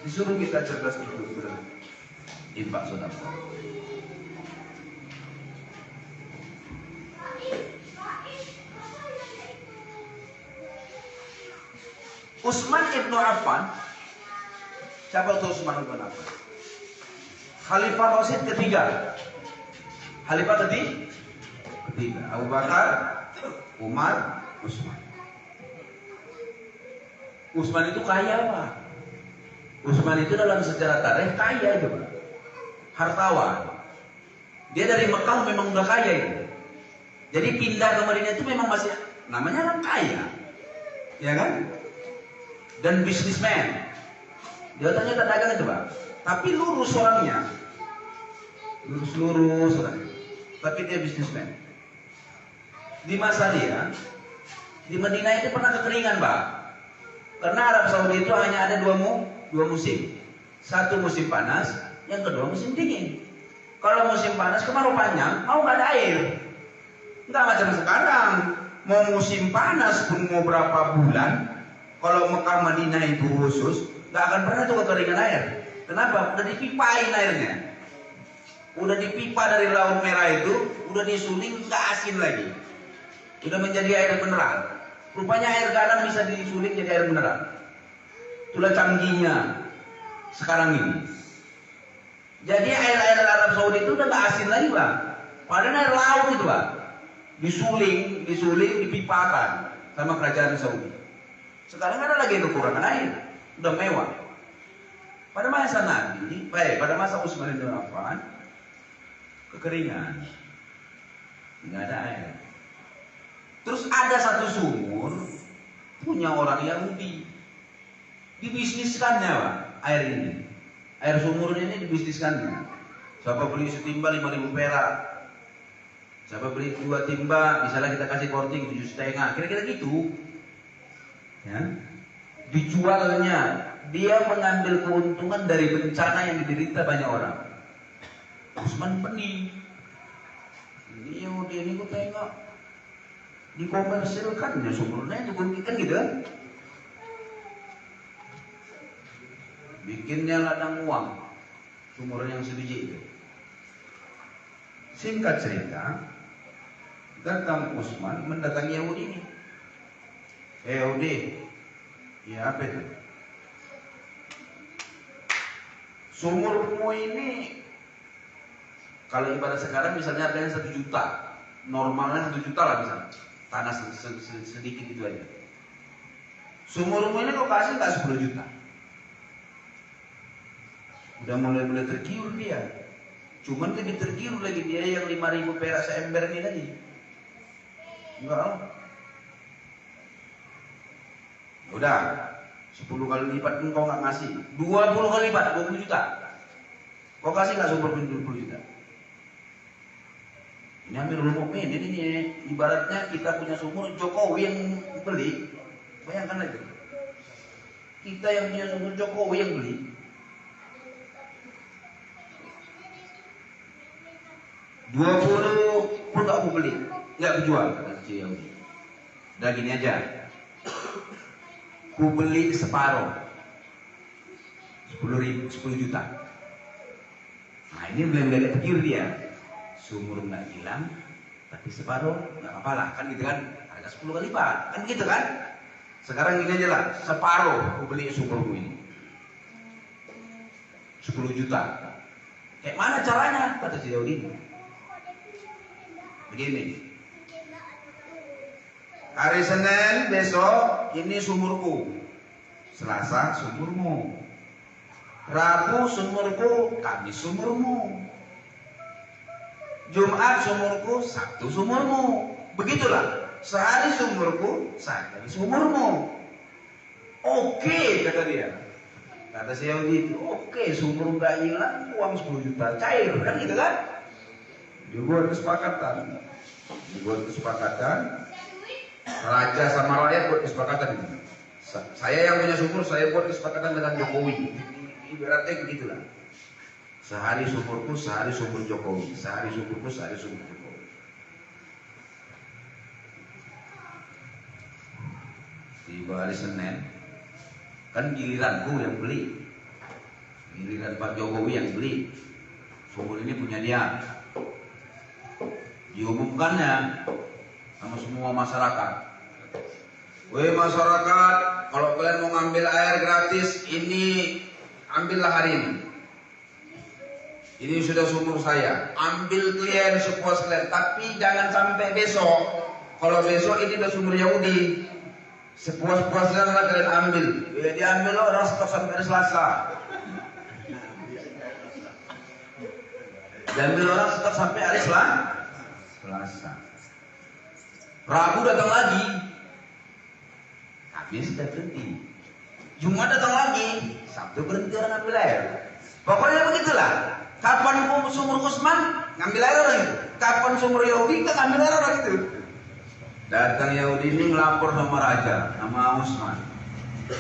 Disuruh kita cerdas itu berinfak sedekah. Utsman ibnu Affan, siapa itu Utsman ibnu Affan? Khalifah Rasyid ketiga. Khalifah ketiga. Abu Bakar, Umar, Utsman. Utsman itu kaya Pak. Utsman itu dalam sejarah tarikh kaya itu Pak. Hartawan. Dia dari Mekah memang udah kaya itu. Jadi pindah ke Madinah itu memang masih namanya orang kaya. Ya kan? Dan bisnismen. Dia ternyata dagang itu Pak. Tapi lurus orangnya. Lurus orangnya. Tapi dia bisnismen. Di masa dia, di Madinah itu pernah kekeringan Pak. Karena Arab Saudi itu hanya ada dua musim. Satu musim panas, yang kedua musim dingin. Kalau musim panas kemarau panjang, mau nggak ada air. Nggak macam sekarang. Mau musim panas pun mau berapa bulan, kalau Mekah Madinah itu khusus, nggak akan pernah tuh kekeringan air. Kenapa? Udah dipipain airnya. Udah dipipa dari Laut Merah itu, udah disuling nggak asin lagi. Udah menjadi air mineral. Rupanya air garam bisa disuling jadi air mineral. Itulah canggihnya sekarang ini. Jadi air-air Arab Saudi itu udah nggak asin lagi Pak. Padahal air laut itu Pak. Disuling, dipipakan sama kerajaan Saudi. Sekarang ada lagi kekurangan air, udah mewah. Pada masa Nabi, pada masa Utsman bin Affan, kekeringan, nggak ada air. Terus ada satu sumur punya orang Yahudi, dibisniskannya Pak, air ini. Air sumur ini dibisniskannya. Siapa beli setimba 5.000 perak, siapa beli 2 timba, misalnya kita kasih korting 7,5, kira-kira gitu. Ya, dijualnya, dia mengambil keuntungan dari bencana yang diderita banyak orang. Utsman pening. Ini Yahudi ini gue tengok dikomersilkannya sumurnya dibunyikan gitu kan. Bikinnya ladang uang, sumur yang sebiji itu. Singkat cerita, datang Utsman mendatangi Yahudi ini. Yahudi, ya apa itu? Sumurmu ini, kalau ibarat sekarang misalnya harganya 1 juta, normalnya 1 juta lah misalnya, tanah sedikit itu aja. Sumurmu ini kok kasih nggak 10 juta? Udah mulai tergiur dia. Cuman lebih tergiur lagi dia yang 5.000 perak seember ini tadi. Enggak. Udah, 10 kali lipat pun kau nggak ngasih. 20 kali lipat, 20 juta. Kau kasih nggak sumur 20 juta? Ini Amirul Mukminin ini ibaratnya kita punya sumur, Jokowi yang beli. Bayangkan lagi. Kita yang punya sumur, Jokowi yang beli. $20 pun tak aku beli, nggak aku jual, kata si Yahudi. Udah gini aja, ku beli separuh, 10 juta. Nah ini mulai tergiur dia, sumur nggak hilang, tapi separuh nggak apa-apa lah, kan gitu kan, harga 10 kali lipat, kan gitu kan. Sekarang gini aja lah, separuh ku beli sumurku ini, 10 juta. Kayak mana caranya? Kata si Yahudi. Begini, hari Senin besok ini sumurku, Selasa sumurmu, Rabu sumurku, Kamis sumurmu, Jumat sumurku, Sabtu sumurmu. Begitulah, sehari sumurku, sehari sumurmu. Oke, kata dia. Kata si Yahudi itu, oke, sumur nggak hilang, uang 10 juta cair, kan gitu kan? Dibuat kesepakatan, raja sama rakyat buat kesepakatan ini. Saya yang punya sumur, saya buat kesepakatan dengan Jokowi. Ibaratnya begitulah. Sehari sumurku, sehari sumur Jokowi. Sehari sumurku, sehari sumur Jokowi. Tiba hari Senin, kan giliranku yang beli. Giliran Pak Jokowi yang beli. Sumur ini punya dia. Diumumkannya sama semua masyarakat. Weh masyarakat, kalau kalian mau ngambil air gratis, ini ambillah hari ini. Ini sudah sumur saya. Ambil kalian sepuas kalian, tapi jangan sampai besok. Kalau besok ini udah sumur Yahudi. Sepuas-puasnya kalian ambil. Ya, diambil orang stok sampai hari Selasa. Diambil orang stok sampai hari Selasa. Rabu datang lagi, Kamis sudah berhenti, Jumat datang lagi, Sabtu berhenti orang ngambil air. Pokoknya begitulah. Kapan sumur Usman ngambil air orang itu, kapan sumur Yahudi kita ngambil air orang itu. Datang Yahudi ini melapor sama raja, sama Usman.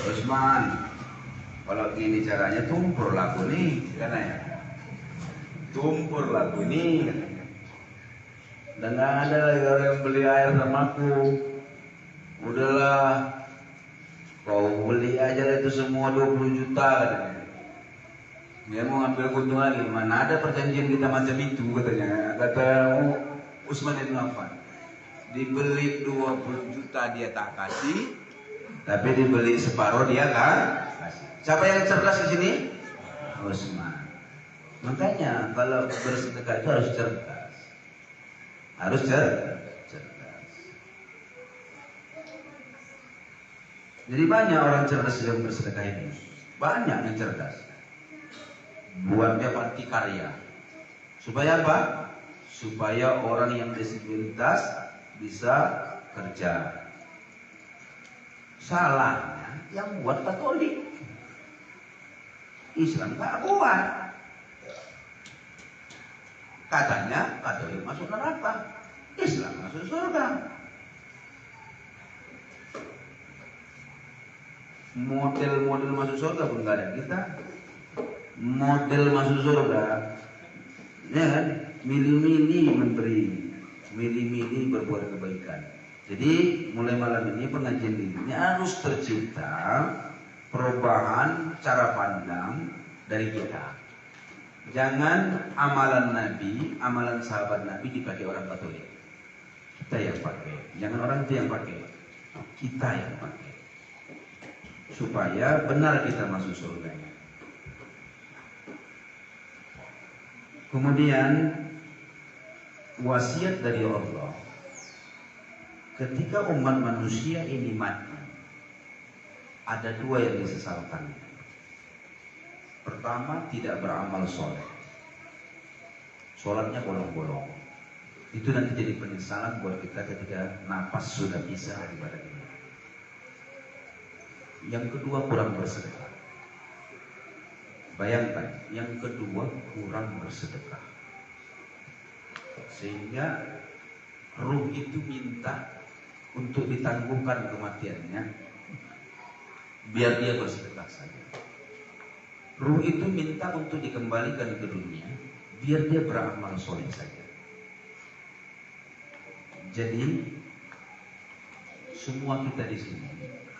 Usman, kalau gini caranya tumpur lagu nih, katanya. Tumpur lagu nih, katanya. Dan gak ada lagi orang yang beli air sama aku. Udahlah, kau beli aja itu semua 20 juta katanya. Dia mau ngambil keuntungan lagi. Mana ada perjanjian kita macam itu katanya. Kata Usman bin Affan, dibeli 20 juta dia tak kasih, tapi dibeli separuh dia kan kasih. Siapa yang cerdas di sini? Usman. Makanya kalau bersedekah itu harus cerdas. Harus cerdas. Jadi banyak orang cerdas yang bersedekah ini. Banyak yang cerdas. Buatnya panti karya. Supaya apa? Supaya orang yang disabilitas bisa kerja. Salahnya yang buat Katolik. Islam tak kuat. Katanya Katolik masuk neraka, Islam masuk surga. Model-model masuk surga pun gak ada kita. Model masuk surga, ya kan? Milih-milih menteri, milih-milih berbuat kebaikan. Jadi mulai malam ini pengajian ini harus tercipta perubahan cara pandang dari kita. Jangan amalan Nabi, amalan sahabat Nabi dipakai orang Katolik. Kita yang pakai. Jangan orang itu yang pakai. Kita yang pakai. Supaya benar kita masuk surga. Kemudian wasiat dari Allah. Ketika umat manusia ini mati, ada dua yang disesalkan. Pertama, tidak beramal soleh. sholatnya bolong-bolong. Itu nanti jadi penyesalan buat kita ketika napas sudah bisa dari badan ini. Yang kedua, kurang bersedekah. Bayangkan, yang kedua kurang bersedekah. Sehingga ruh itu minta untuk ditangguhkan kematiannya, biar dia bersedekah saja. Ruh itu minta untuk dikembalikan ke dunia, biar dia beramal soleh saja. Jadi semua kita di sini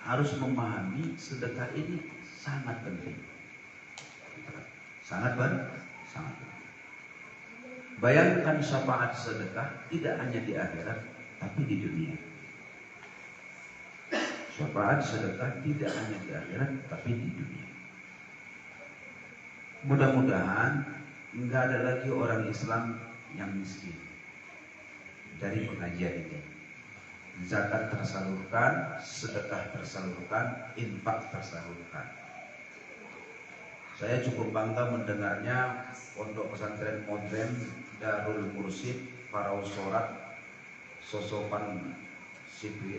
harus memahami sedekah ini sangat penting. Sangat penting. Bayangkan syafaat sedekah tidak hanya di akhirat, tapi di dunia. Syafaat sedekah tidak hanya di akhirat, tapi di dunia. Mudah-mudahan enggak ada lagi orang Islam yang miskin dari pengajian ini. Zakat tersalurkan, sedekah tersalurkan, infak tersalurkan. Saya cukup bangga mendengarnya Pondok Pesantren Modern Darul Mursyid Parausorat Sosopan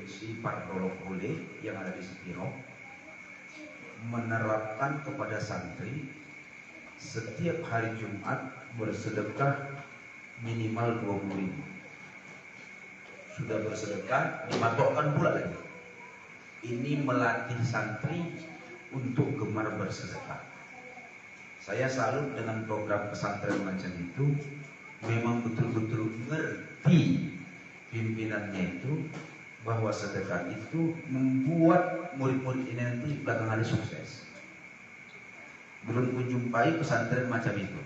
Sipar Dolokule yang ada di Sipiro menerapkan kepada santri setiap hari Jumat bersedekah minimal 20.000. Sudah bersedekah, dimatokkan pula lagi. Ini melatih santri untuk gemar bersedekah. Saya salut dengan program pesantren macam itu. Memang betul-betul ngerti pimpinannya itu bahwa sedekah itu membuat murid-murid ini nanti belakangan hari sukses. Belum kujumpai pesantren macam itu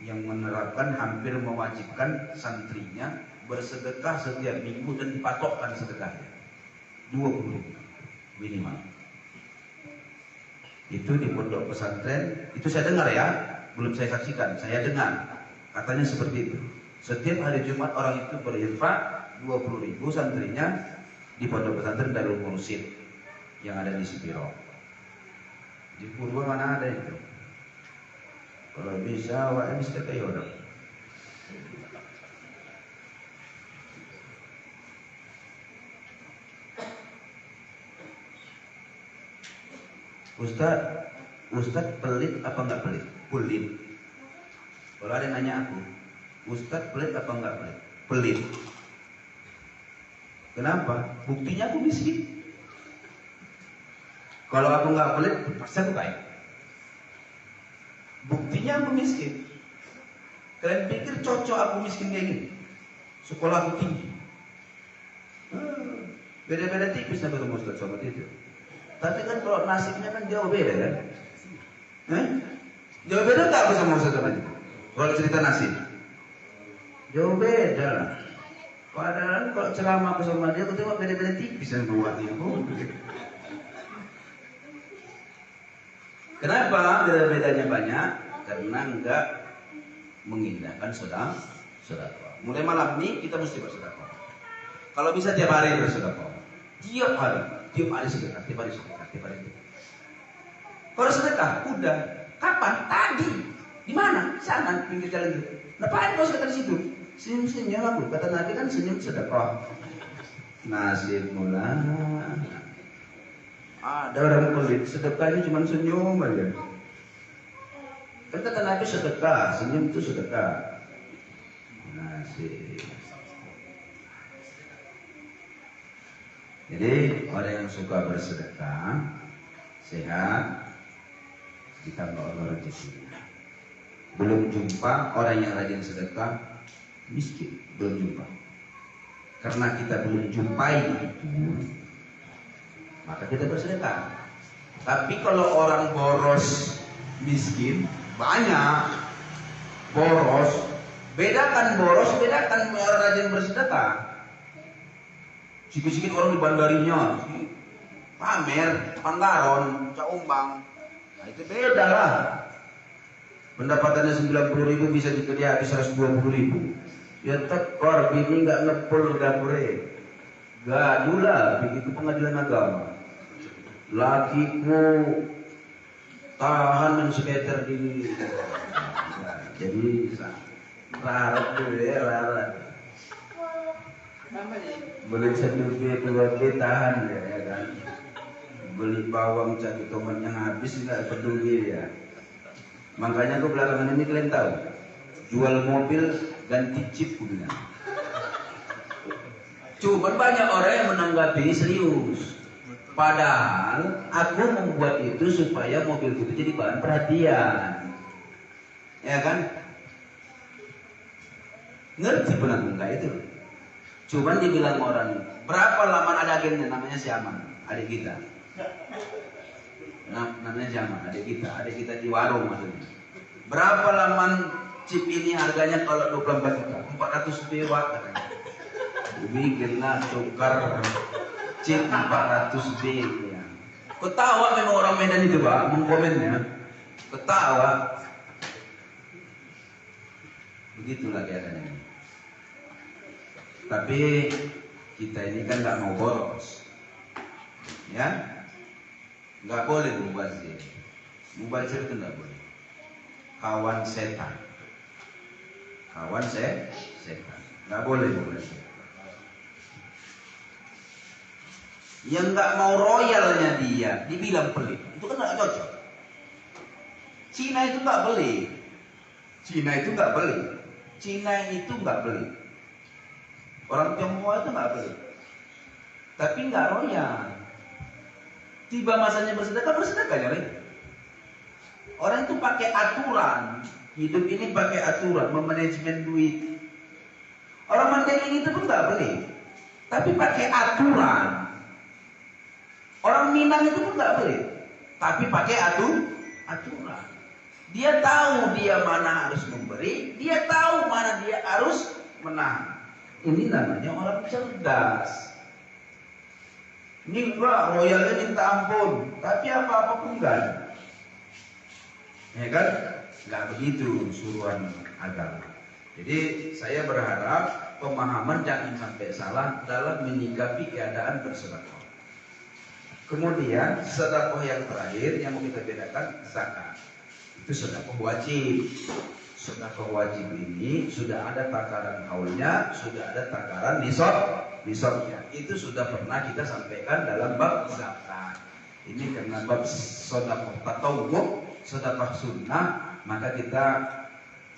yang menerapkan hampir mewajibkan santrinya bersedekah setiap minggu dan dipatokkan sedekahnya 20.000 minimal. Itu di pondok pesantren, itu saya dengar ya, belum saya saksikan, saya dengar katanya seperti itu. Setiap hari Jumat orang itu berinfak 20.000 santrinya di pondok pesantren Darul Mursyid yang ada di Sipiro. Di Purwa mana ada itu? Kalau bisa, awaknya bisa kayak orang. Ustadz pelit apa enggak pelit? Pelit. Kalau ada yang nanya aku, Ustadz pelit apa enggak pelit? Pelit. Kenapa? Buktinya aku miskin. Kalau aku enggak pelit, pasti aku kaya. Buktinya aku miskin. Kalian pikir cocok aku miskin kayak gini? Sekolah aku tinggi. Beda-beda tipis sama ketemu Ustadz Somad itu. Tapi kan kalau nasibnya kan jauh beda kan? Jauh beda tak aku sama Ustadz Somad itu? Kalau cerita nasib jauh beda lah. Padahal kalau ceramah aku sama dia, aku tengok beda-beda tipis yang buatnya. Kenapa beda-bedanya banyak? Karena enggak mengindahkan sedekah. Mulai malam ini kita mesti bersedekah. Kalau bisa tiap hari bersedekah. Tiap hari sedekah, tiap hari sedekah. Kalau sedekah, udah. Kapan? Tadi. Di mana? Sana, pinggir jalan itu. Ngapain kau sedekah di situ? Senyum-senyum aku. Kata Nabi kan senyum sedekah. Nasib mula. Ada orang pelit, sedekahnya cuma senyum aja. Kan kata Nabi sedekah, senyum itu sedekah. Nasib. Jadi orang yang suka bersedekah sehat, ditambah Allah rezekinya. Belum jumpa orang yang rajin sedekah miskin, belum jumpa. Karena kita belum jumpai itu, maka kita bersedekah. Tapi kalau orang boros miskin banyak, boros bedakan orang rajin bersedekah. Sikit-sikit orang di bandarinya pamer, Panggaron, Caumbang. Nah itu beda lah. Pendapatannya 90.000 bisa dia habis 120.000. Ya tekor bini nggak ngepul dapure. Gaduh lah, begitu pengadilan agama. Lakiku tahan menseketer di. Nah, jadi Larat dulu ya, larat. Beli 1B, 2B tahan ya kan. Beli bawang cabai tomat yang habis nggak peduli ya. Makanya aku belakangan ini kalian tahu, jual mobil ganti chip punya. Cuman banyak orang yang menanggapi serius. Padahal aku membuat itu supaya mobilku itu jadi bahan perhatian, ya kan? Ngerti pun aku enggak itu. Cuman dibilang orang, berapa lama ada agennya namanya si Aman, adik kita. Namanya si Aman, adik kita di warung maksudnya. Berapa lama chip ini harganya kalau 24 juta? 400 B watt katanya. Bikinlah tukar chip 400 B ya. Ketawa memang orang Medan itu Pak, mengkomennya. Ketawa. Begitulah keadaannya. Tapi kita ini kan nggak mau boros, ya, nggak boleh mubazir. Mubazir itu nggak boleh. Kawan setan, setan, nggak boleh mubazir. Yang nggak mau royalnya dia, dibilang pelit, itu kan nggak cocok. Cina itu nggak pelit, Cina itu nggak pelit, Cina itu nggak pelit. Orang Tionghoa itu nggak pelit, tapi nggak royal. Tiba masanya bersedekah jadi. Orang itu pakai aturan, hidup ini pakai aturan, memanajemen duit. Orang Mandailing itu pun nggak pelit, tapi pakai aturan. Orang Minang itu pun nggak pelit, tapi pakai aturan. Dia tahu dia mana harus memberi, dia tahu mana dia harus menahan. Ini namanya orang cerdas. Ini enggak, royalnya minta ampun, tapi apa-apa pun enggak. Ya kan? Enggak begitu suruhan agama. Jadi saya berharap pemahaman jangan sampai salah dalam menyikapi keadaan bersedekah. Kemudian sedekah yang terakhir yang mau kita bedakan zakat. Itu sedekah wajib. Sedekah wajib ini sudah ada takaran haulnya, sudah ada takaran nisabnya. Itu sudah pernah kita sampaikan dalam bab zakat. Ini karena bab sedekah tatawwu, sedekah sunnah, maka kita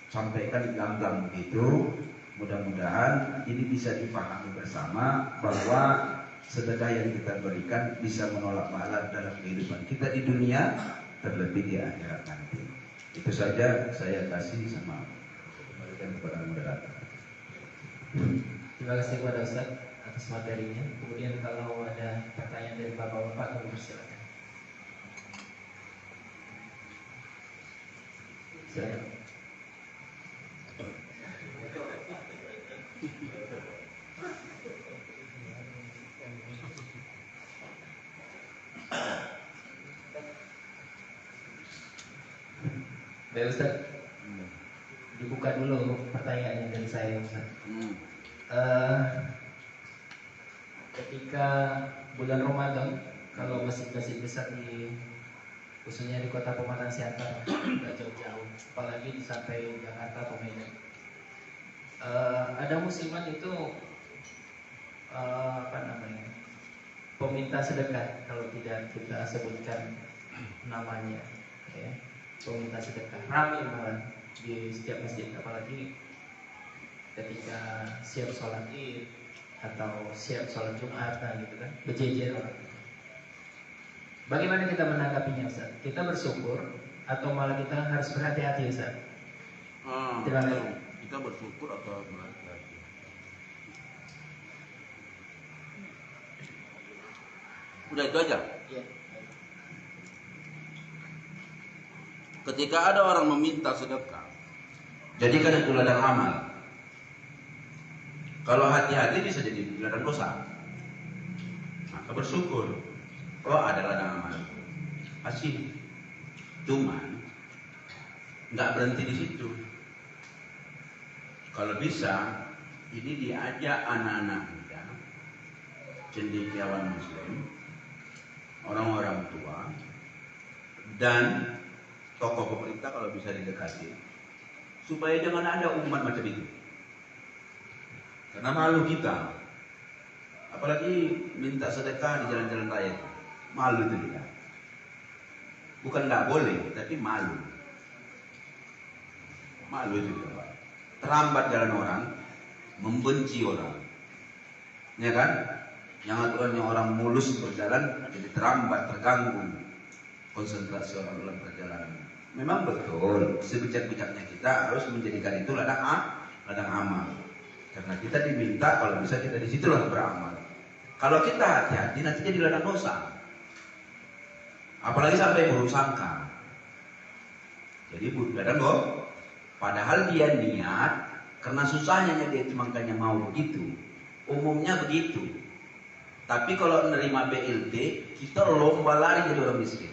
sampaikan gamblang begitu. Mudah-mudahan ini bisa dipahami bersama bahwa sedekah yang kita berikan bisa menolak bala dalam kehidupan kita di dunia, terlebih di akhirat nanti. Itu saja saya kasih sama kembalikan kepada moderator. Terima kasih kepada Ustaz atas materinya. Kemudian kalau ada pertanyaan dari bapak-bapak, kami persilakan. Silakan. Baik Ustaz, dibuka dulu pertanyaannya dari saya Ustaz. Ketika bulan Ramadan, kalau masjid-masjid besar di khususnya di kota Pematang Siantar, nggak jauh-jauh, apalagi sampai Jakarta atau Medan, ada muslimat itu peminta sedekah, kalau tidak kita sebutkan namanya, ya. Peminta sedekah ramai malah di setiap masjid, apalagi ketika siap sholat id atau siap sholat Jumat, gitu kan, berjejer orang. Bagaimana kita menanggapinya Ustaz? Kita bersyukur atau malah kita harus berhati-hati Ustaz? Terima kasih. Kita bersyukur atau berhati-hati? Udah itu aja. Ya. Ketika ada orang meminta sedekah, jadikan itu ladang amal. Kalau hati-hati bisa jadi ladang dosa. Maka bersyukur. Oh, ada ladang amal. Kasih. Cuman nggak berhenti di situ. Kalau bisa, ini diajak anak-anak muda, cendekiawan Muslim, orang-orang tua, dan tokoh pemerintah kalau bisa didekati, supaya jangan ada umat macam itu. Karena malu kita. Apalagi minta sedekah di jalan-jalan raya. Malu itu kita. Bukan nggak boleh, tapi malu. Malu itu kita, Pak. Terambat jalan orang, membenci orang. Ya kan? Yang aturannya orang mulus berjalan, jadi terambat, terganggu konsentrasi orang dalam perjalanan. Memang betul, sebijak-bijaknya kita harus menjadikan itu ladang amal. Karena kita diminta kalau bisa kita di situlah beramal. Kalau kita hati-hati nanti jadi ladang dosa. Apalagi sampai buruk sangka. Jadi ladang dosa. Padahal dia niat karena susahnya dia makanya mau begitu. Umumnya begitu. Tapi kalau menerima BLT, kita lomba lari jadi orang miskin.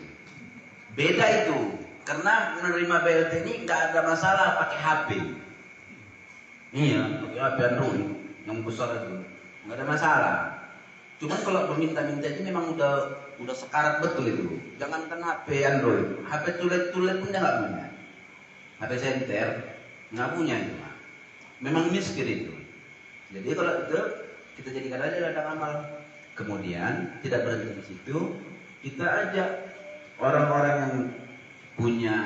Beda itu. Karena menerima BLT ini nggak ada masalah pakai HP. Iya, pakai HP Android yang besar itu nggak ada masalah. Cuman kalau meminta-minta itu memang udah sekarat betul itu. Jangankan HP Android, HP tulet-tulet pun dia nggak punya. HP senter nggak punya itu. Memang miskin itu. Jadi kalau itu kita jadikan aja ladang amal. Kemudian tidak berhenti di situ, kita ajak orang-orang yang punya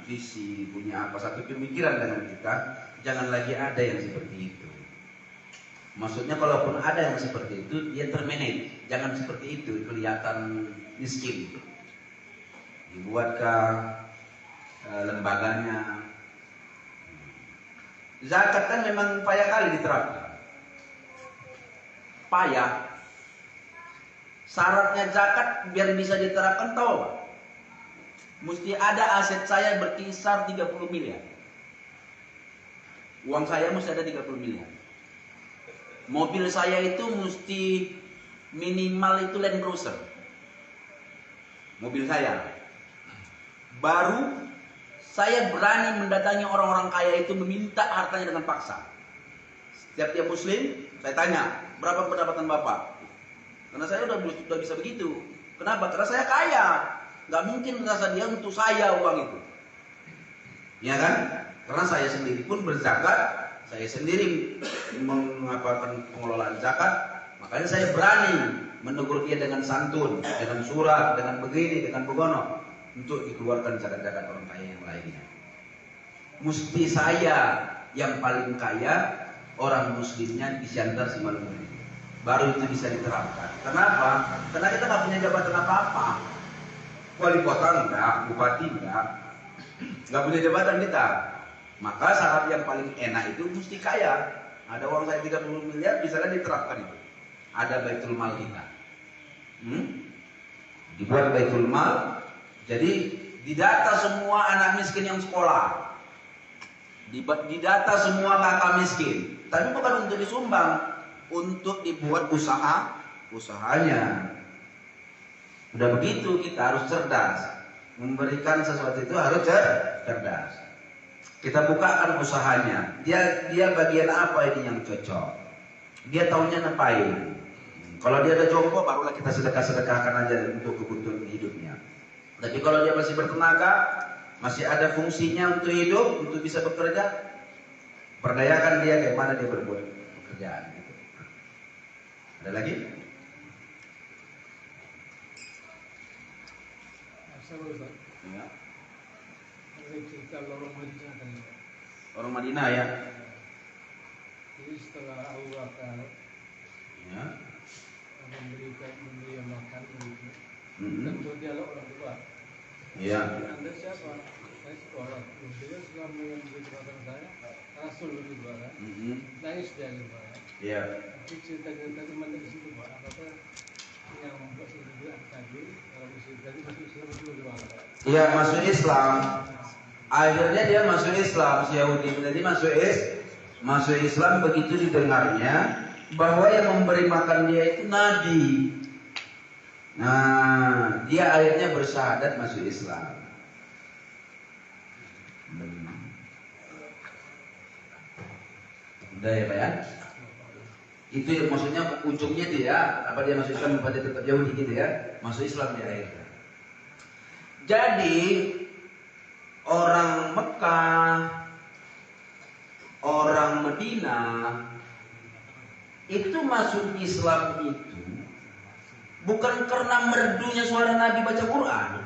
visi, punya apa satu pemikiran dengan kita, jangan lagi ada yang seperti itu. Maksudnya kalaupun ada yang seperti itu, dia termanage, jangan seperti itu, kelihatan miskin. Dibuatkah lembaganya? Zakat kan memang payah kali diterapkan. Payah. Syaratnya zakat biar bisa diterapkan tahu Pak? Mesti ada aset saya berkisar 30 miliar. Uang saya mesti ada 30 miliar. Mobil saya itu mesti minimal itu Land Cruiser. Mobil saya. Baru saya berani mendatangi orang-orang kaya itu meminta hartanya dengan paksa. Setiap dia muslim, saya tanya, berapa pendapatan Bapak? Karena saya udah bisa begitu. Kenapa? Karena saya kaya. Gak mungkin merasa dia untuk saya uang itu. Ya kan? Karena saya sendiri pun berzakat, saya sendiri mengapakan pengelolaan zakat, makanya saya berani menegur dia dengan santun, dengan surat, dengan begini, dengan begono, untuk dikeluarkan zakat-zakat orang kaya yang lainnya. Mesti saya yang paling kaya, orang muslimnya disiantar si malu ini. Baru itu bisa diterapkan. Kenapa? Karena kita nggak punya jabatan apa-apa. Wali kota enggak, bupati enggak punya jabatan kita. Maka syarat yang paling enak itu mesti kaya. Ada uang saya 30 miliar, bisa diterapkan itu. Ada baitul mal kita. Dibuat baitul mal. Jadi didata semua anak miskin yang sekolah. Didata semua kakak miskin. Tapi bukan untuk disumbang, untuk dibuat usahanya. Udah begitu kita harus cerdas. Memberikan sesuatu itu harus cerdas. Kita bukakan usahanya. Dia bagian apa ini yang cocok? Dia taunya ngapain? Kalau dia ada jompo, barulah kita sedekah-sedekahkan aja untuk kebutuhan hidupnya. Tapi kalau dia masih bertenaga, masih ada fungsinya untuk hidup, untuk bisa bekerja, perdayakan dia kayak mana dia berbuat pekerjaan. Gitu. Ada lagi? Ya. Orang Madinah ya. Jadi setelah Abu Bakar Ya. memberi makan begitu, tentu dialog orang tua. Iya. Anda siapa? Saya sekolah. Dia setelah memberi makan saya, Rasul lebih banyak. Nangis dia lebih banyak. Iya. Tapi cerita-cerita teman di situ Pak, apakah yang membuat itu tadi kalau tadi masuk Islam itu lebih banyak. Iya, masuk Islam. Akhirnya dia masuk Islam, si Yahudi tadi masuk Islam. Begitu didengarnya bahwa yang memberi makan dia itu Nabi. Nah, dia akhirnya bersyahadat masuk Islam. Udah ya Pak ya? Itu yang maksudnya ujungnya dia, apa dia masuk Islam apa dia tetap Yahudi gitu ya? Masuk Islam dia akhirnya. Jadi orang Mekah orang Medina itu masuk Islam itu bukan karena merdunya suara Nabi baca Quran.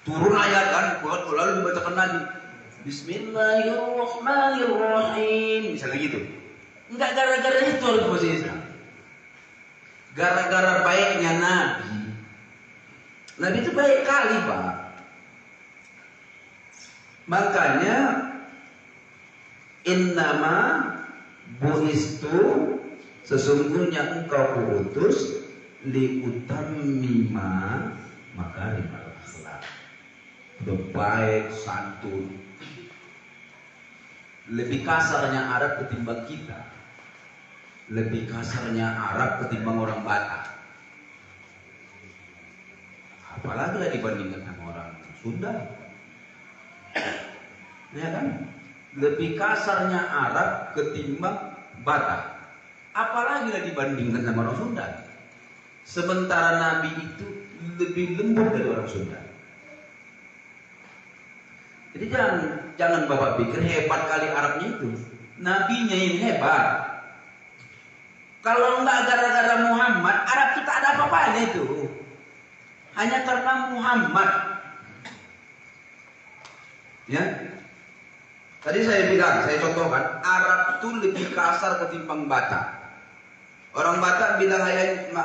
Turun ayat kan, lalu dibacakan Nabi. Bismillahirrahmanirrahim. Misalnya gitu. Enggak gara-gara itu harus bahasa Islam. Gara-gara baiknya Nabi. Nabi itu baik kali, Pak. Makanya innama buistu, sesungguhnya engkau kuutus liutammima makarimal akhlak. Baik, santun. Lebih kasarnya Arab ketimbang kita. Lebih kasarnya Arab ketimbang orang Batak. Apalagi lah dibandingkan sama orang Sunda. Ya kan? Lebih kasarnya Arab ketimbang Batak. Apalagi lah dibandingkan sama orang Sunda. Sementara Nabi itu lebih lembut dari orang Sunda. Jadi jangan Bapak pikir hebat kali Arabnya itu. Nabinya yang hebat. Kalau enggak gara-gara Muhammad, Arab itu tak ada apa-apanya itu. Hanya karena Muhammad. Ya. Tadi saya bilang, saya contohkan, Arab itu lebih kasar ketimbang Batak. Orang Batak bilang ayahnya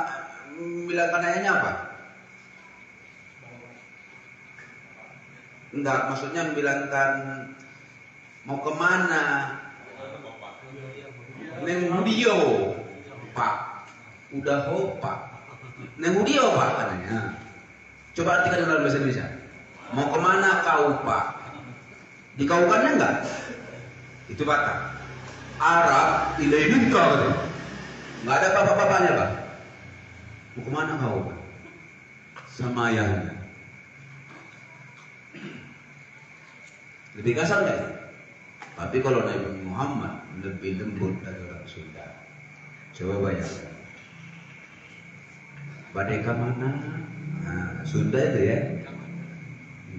apa? Enggak, maksudnya membilangkan mau kemana? Neng Budio, Pak. Udah Pak. Neng Budio, Pak, katanya. Coba artikan dalam bahasa Indonesia. Mau kemana kau, Pak? Dikaukannya enggak? Itu Batak. Arab ilahin kau. Enggak ada bapak-bapaknya, Pak. Mau kemana kau, Pak? Sama ayahnya. Lebih kasar nggak? Tapi kalau Nabi Muhammad lebih lembut dari orang Sunda. Coba bayangkan. Badeka mana? Nah, Sunda itu ya.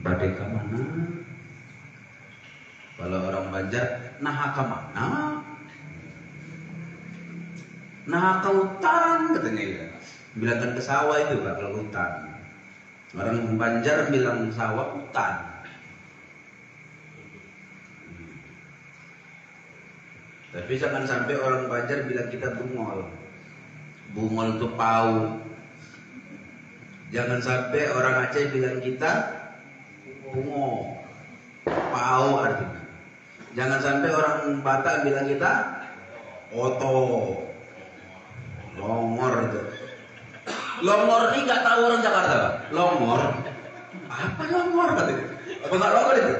Badeka mana? Kalau orang Banjar, nahaka mana? Nahaka hutan katanya ya. Bilangkan ke sawah itu Pak, kalau hutan. Orang Banjar bilang sawah hutan. Tapi jangan sampai orang Banjar bilang kita bungol. Bungol itu pau. Jangan sampai orang Aceh bilang kita bungo. Pau artinya. Jangan sampai orang Batak bilang kita oto. Longor itu. Longor ini nggak tahu orang Jakarta, Pak. Longor. Apa longor katanya? Apa nggak longor itu?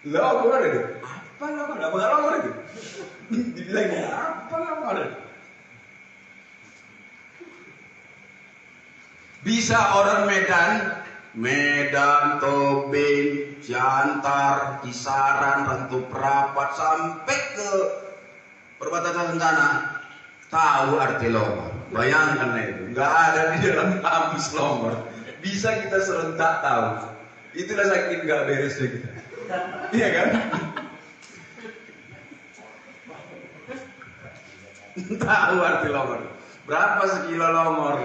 Longor itu. Apa longor? Apa nggak longor itu? Dibilangnya apa longor itu? Bisa orang Medan, Tobing, Ciantar, Kisaran, Rantu Perapat sampai ke perbatasan sana tahu arti longor. Bayangkan itu, nggak ada di dalam kamus longor. Bisa kita serentak tahu. Itulah sakit nggak beresnya kita. Iya kan? Tahu arti longor. Berapa sekilo longor?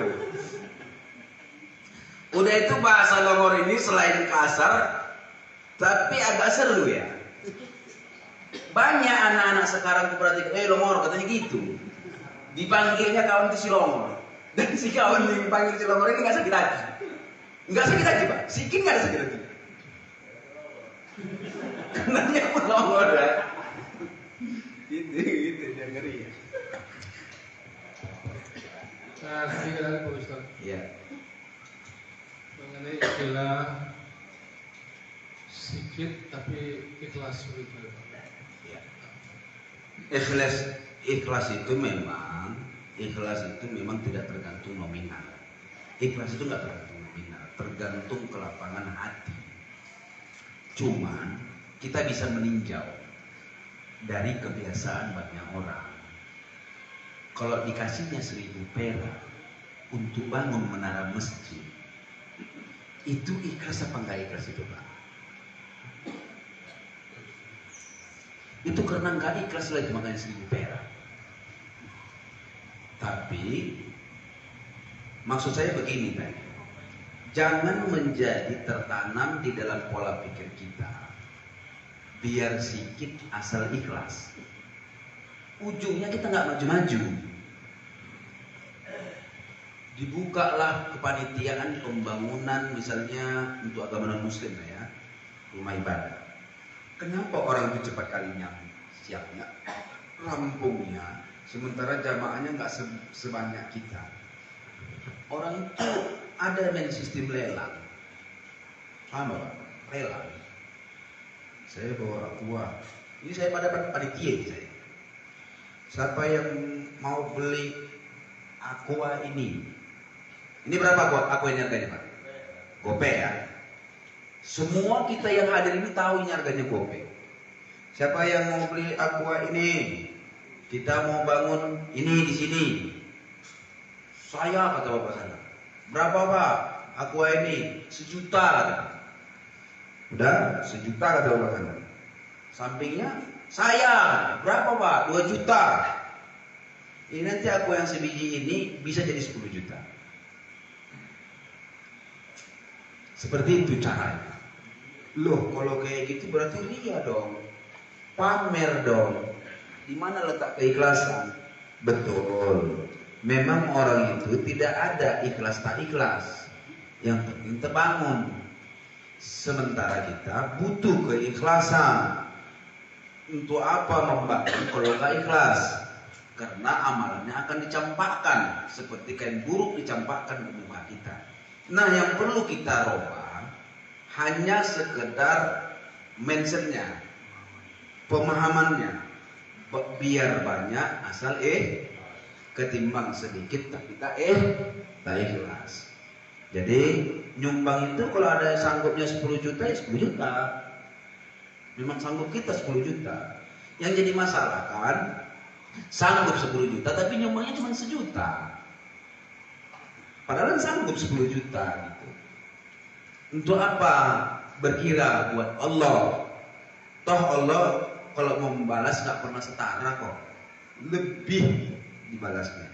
Udah itu bahasa longor ini selain kasar, tapi agak seru ya. Banyak anak-anak sekarang perhatikan, longor katanya gitu. Dipanggilnya kawan itu si longor. Dan si kawan yang panggil si longor ini nggak sakit hati. Nggak sakit hati Pak. Sikin nggak ada sakit hati. Karena dia longor ya. Gitu dia ngeri ya. Nah, sedikit lagi Pak Ustaz. Iya. Mengenai istilah sikit tapi ikhlas begitu. Ya. Ikhlas itu memang tidak tergantung nominal. Ikhlas itu nggak tergantung nominal, tergantung kelapangan hati. Cuman kita bisa meninjau dari kebiasaan banyak orang. Kalau dikasihnya 1.000 perak untuk bangun menara masjid, Itu ikhlas apa enggak ikhlas itu Pak? Itu karena enggak ikhlas lagi makanya 1000 perak. Tapi maksud saya begini Pak, jangan menjadi tertanam di dalam pola pikir kita biar sikit asal ikhlas. Ujungnya kita nggak maju-maju. Dibukalah kepanitiaan pembangunan misalnya untuk agama non muslim ya, rumah ibadah. Kenapa orang itu cepat kalinya siapnya, rampungnya, sementara jamaahnya nggak sebanyak kita. Orang itu ada main sistem lelang, paham Pak? Lelang. Saya bawa orang tua, ini saya pada panitia ini saya. Siapa yang mau beli aqua ini berapa aqua ini harganya Pak? Gope ya. Semua kita yang hadir ini tahu ini harganya gope. Siapa yang mau beli aqua ini? Kita mau bangun ini di sini. Saya kata bapak sana. Berapa Pak? Aqua ini 1 juta. Udah 1 juta kata bapak sana. Sampingnya saya berapa Pak? 2 juta. Ini nanti aqua yang sebiji ini bisa jadi 10 juta. Seperti itu caranya. Loh, kalau kayak gitu berarti ria dong, pamer dong. Di mana letak keikhlasan? Betul. Memang orang itu tidak ada ikhlas tak ikhlas. Yang penting terbangun. Sementara kita butuh keikhlasan. Untuk apa membangun kalau nggak ikhlas? Karena amalannya akan dicampakkan seperti kain buruk dicampakkan ke muka kita. Nah, yang perlu kita rubah hanya sekedar mindsetnya, pemahamannya, biar banyak asal ketimbang sedikit tapi tak ikhlas. Jadi nyumbang itu kalau ada sanggupnya 10 juta ya 10 juta. Memang sanggup kita 10 juta. Yang jadi masalah kan sanggup 10 juta tapi nyumbangnya cuma 1 juta. Padahal sanggup 10 juta gitu. Untuk apa? Berkira buat Allah. Toh Allah kalau mau membalas nggak pernah setara kok. Lebih dibalasnya.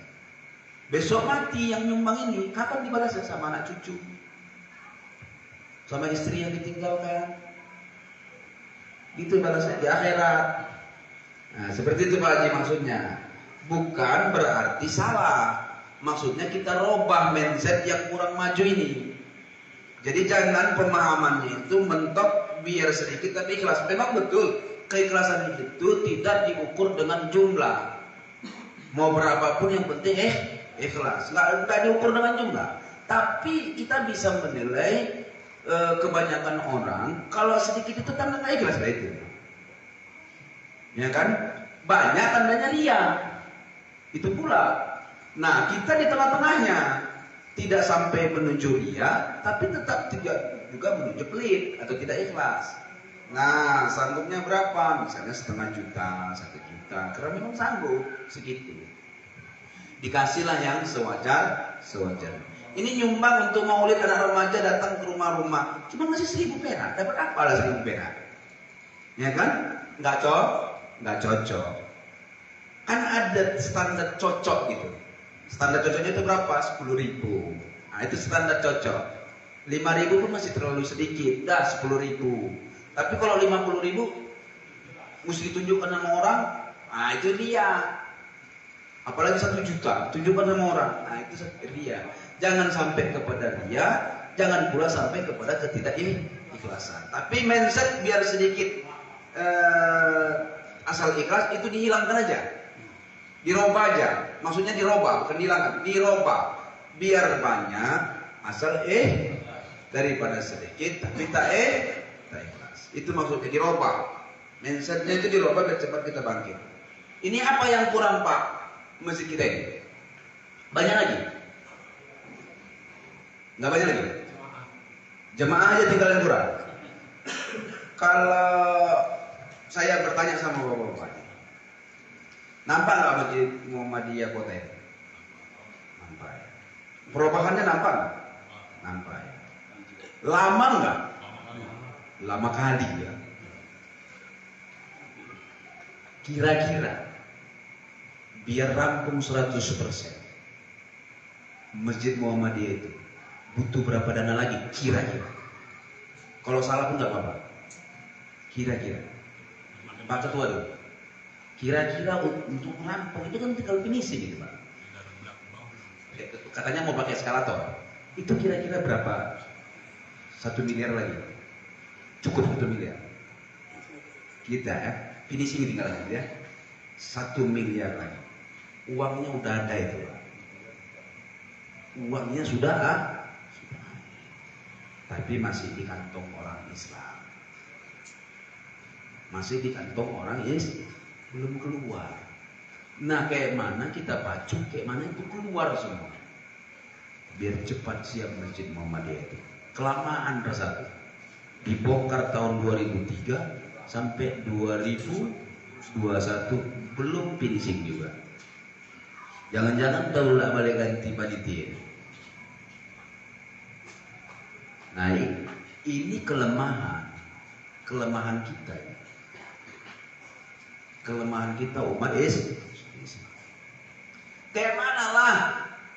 Besok mati yang nyumbang ini, kapan dibalasnya? Sama anak cucu, sama istri yang ditinggalkan. Itu balasnya di akhirat. Nah, seperti itu Pak Haji maksudnya. Bukan berarti salah. Maksudnya kita robah mindset yang kurang maju ini. Jadi jangan pemahamannya itu mentok biar sedikit tapi ikhlas. Memang betul keikhlasan itu tidak diukur dengan jumlah. Mau berapapun yang penting ikhlas. Nggak diukur dengan jumlah. Tapi kita bisa menilai kebanyakan orang kalau sedikit itu tanda nggak ikhlas lah itu. Ya kan? Banyak tandanya ria. Itu pula. Nah, kita di tengah-tengahnya tidak sampai menuju ria, tapi tetap juga menuju pelit atau tidak ikhlas. Nah, sanggupnya berapa? Misalnya 0,5 juta, 1 juta. Karena memang sanggup segitu. Dikasihlah yang sewajar. Ini nyumbang untuk maulid anak remaja datang ke rumah-rumah. Cuma ngasih 1.000 perak. Dapat apa lah 1.000 perak? Ya kan? Nggak cocok. Kan ada standar cocok gitu. Standar cocoknya itu berapa? 10.000. Nah, itu standar cocok. 5.000 pun masih terlalu sedikit. Dah 10.000. Tapi kalau 50.000 mesti ditunjukkan sama orang. Nah, itu dia. Apalagi 1 juta, tunjukkan sama orang. Nah, itu dia. Jangan sampai kepada dia, jangan pula sampai kepada ketidakikhlasan. Tapi mindset biar sedikit asal ikhlas itu dihilangkan aja. Dirobah aja. Maksudnya dirobah, bukan dihilangkan. Dirobah. Biar banyak asal daripada sedikit tapi tak ikhlas. Itu maksudnya dirobah. Mindsetnya itu dirobah biar cepat kita bangkit. Ini apa yang kurang Pak? Masjid kita ini. Banyak lagi. Nggak banyak lagi. Jemaah aja tinggal yang kurang. Kalau saya bertanya sama bapak-bapak, nampak nggak Masjid Muhammadiyah Kota ini? Nampak ya. Perubahannya nampak nggak? Nampak ya. Lama nggak? Lama kali ya. Kira-kira biar rampung 100% Masjid Muhammadiyah itu butuh berapa dana lagi? Kira-kira. Kalau salah pun nggak apa-apa. Kira-kira. Pak Ketua dulu. Kira-kira untuk rampung itu kan tinggal finishing gitu Pak. Katanya mau pakai eskalator. Itu kira-kira berapa? 1 miliar lagi. Cukup 1 miliar. Kita ya, finishing tinggal lagi ya. 1 miliar lagi. Uangnya udah ada itu Pak. Uangnya sudah ada. Tapi masih di kantong orang Islam. Masih di kantong orang Islam. Belum keluar. Nah kayak mana kita pacu, kayak mana itu keluar semua. Biar cepat siap Masjid Muhammadiyah itu. Kelamaan rasa. Dibongkar tahun 2003 sampai 2021 belum finishing juga. Jangan-jangan tahu lah balik ganti panitia. Nah ini kelemahan kita. Kelemahan kita umat Islam. Kayak mana lah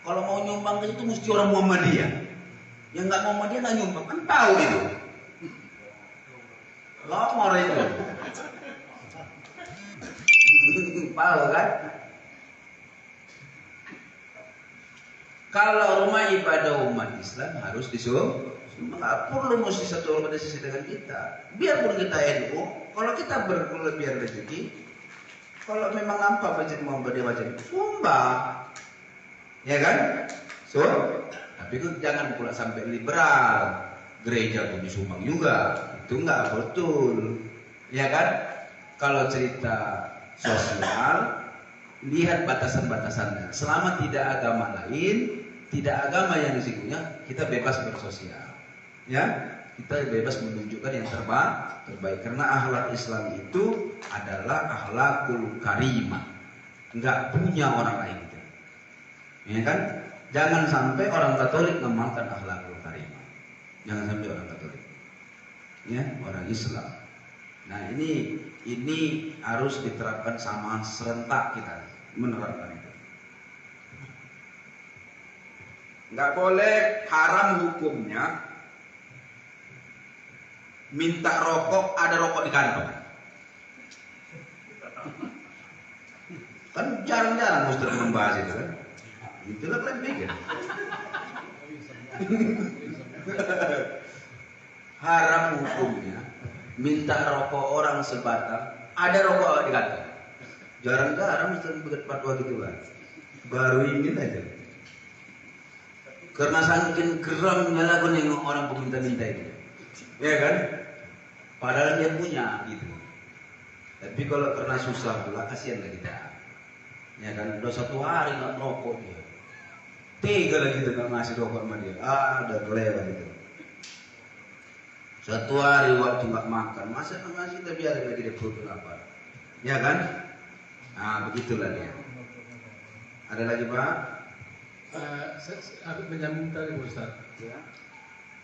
kalau mau nyumbang ke situ mesti orang Muhammadiyah. Yang nggak Muhammadiyah nggak nyumbang, kan tahu itu. Lomor itu. Tahu kan? Kalau rumah ibadah umat Islam harus disuruh. Nggak perlu mesti satu organisasi dengan kita. Biarpun kita NU, kalau kita berkelebihan rezeki, kalau memang nampak Masjid Muhammadiyah macam itu, sumbang, ya kan? So, tapi itu jangan pula sampai liberal, gereja pun disumbang juga, itu nggak betul, ya kan? Kalau cerita sosial, lihat batasan-batasannya. Selama tidak agama lain, tidak agama yang disikunya, kita bebas bersosial. Ya, kita bebas menunjukkan yang terbaik karena akhlak Islam itu adalah akhlakul karimah, nggak punya orang lain, ya kan? Jangan sampai orang Katolik mengamalkan akhlakul karimah, jangan sampai orang Katolik, ya, orang Islam. Nah ini harus diterapkan sama serentak kita menerapkan itu. Nggak boleh, haram hukumnya. Minta rokok, ada rokok di kantong. Kan jarang-jarang Ustaz membahas itu kan. Itulah kalian pikir. Haram hukumnya minta rokok orang sebatang, ada rokok di kantong. Jarang-jarang Ustaz buat fatwa gitu kan. Baru ingin aja. Karena saking geramnya lagu nengok orang peminta-minta itu. Ya kan? Padahal dia punya gitu. Tapi kalau karena susah pula kasihan lah kita. Ya kan, udah 1 hari nggak merokok dia. 3 lagi kita nggak ngasih rokok sama dia. Udah kelewat itu. 1 hari waktu nggak makan, masa nggak ngasih kita biarin lagi dia perut lapar. Ya kan? Nah begitulah dia. Ada lagi Pak? Aku menyambung tadi Ustaz. Ya.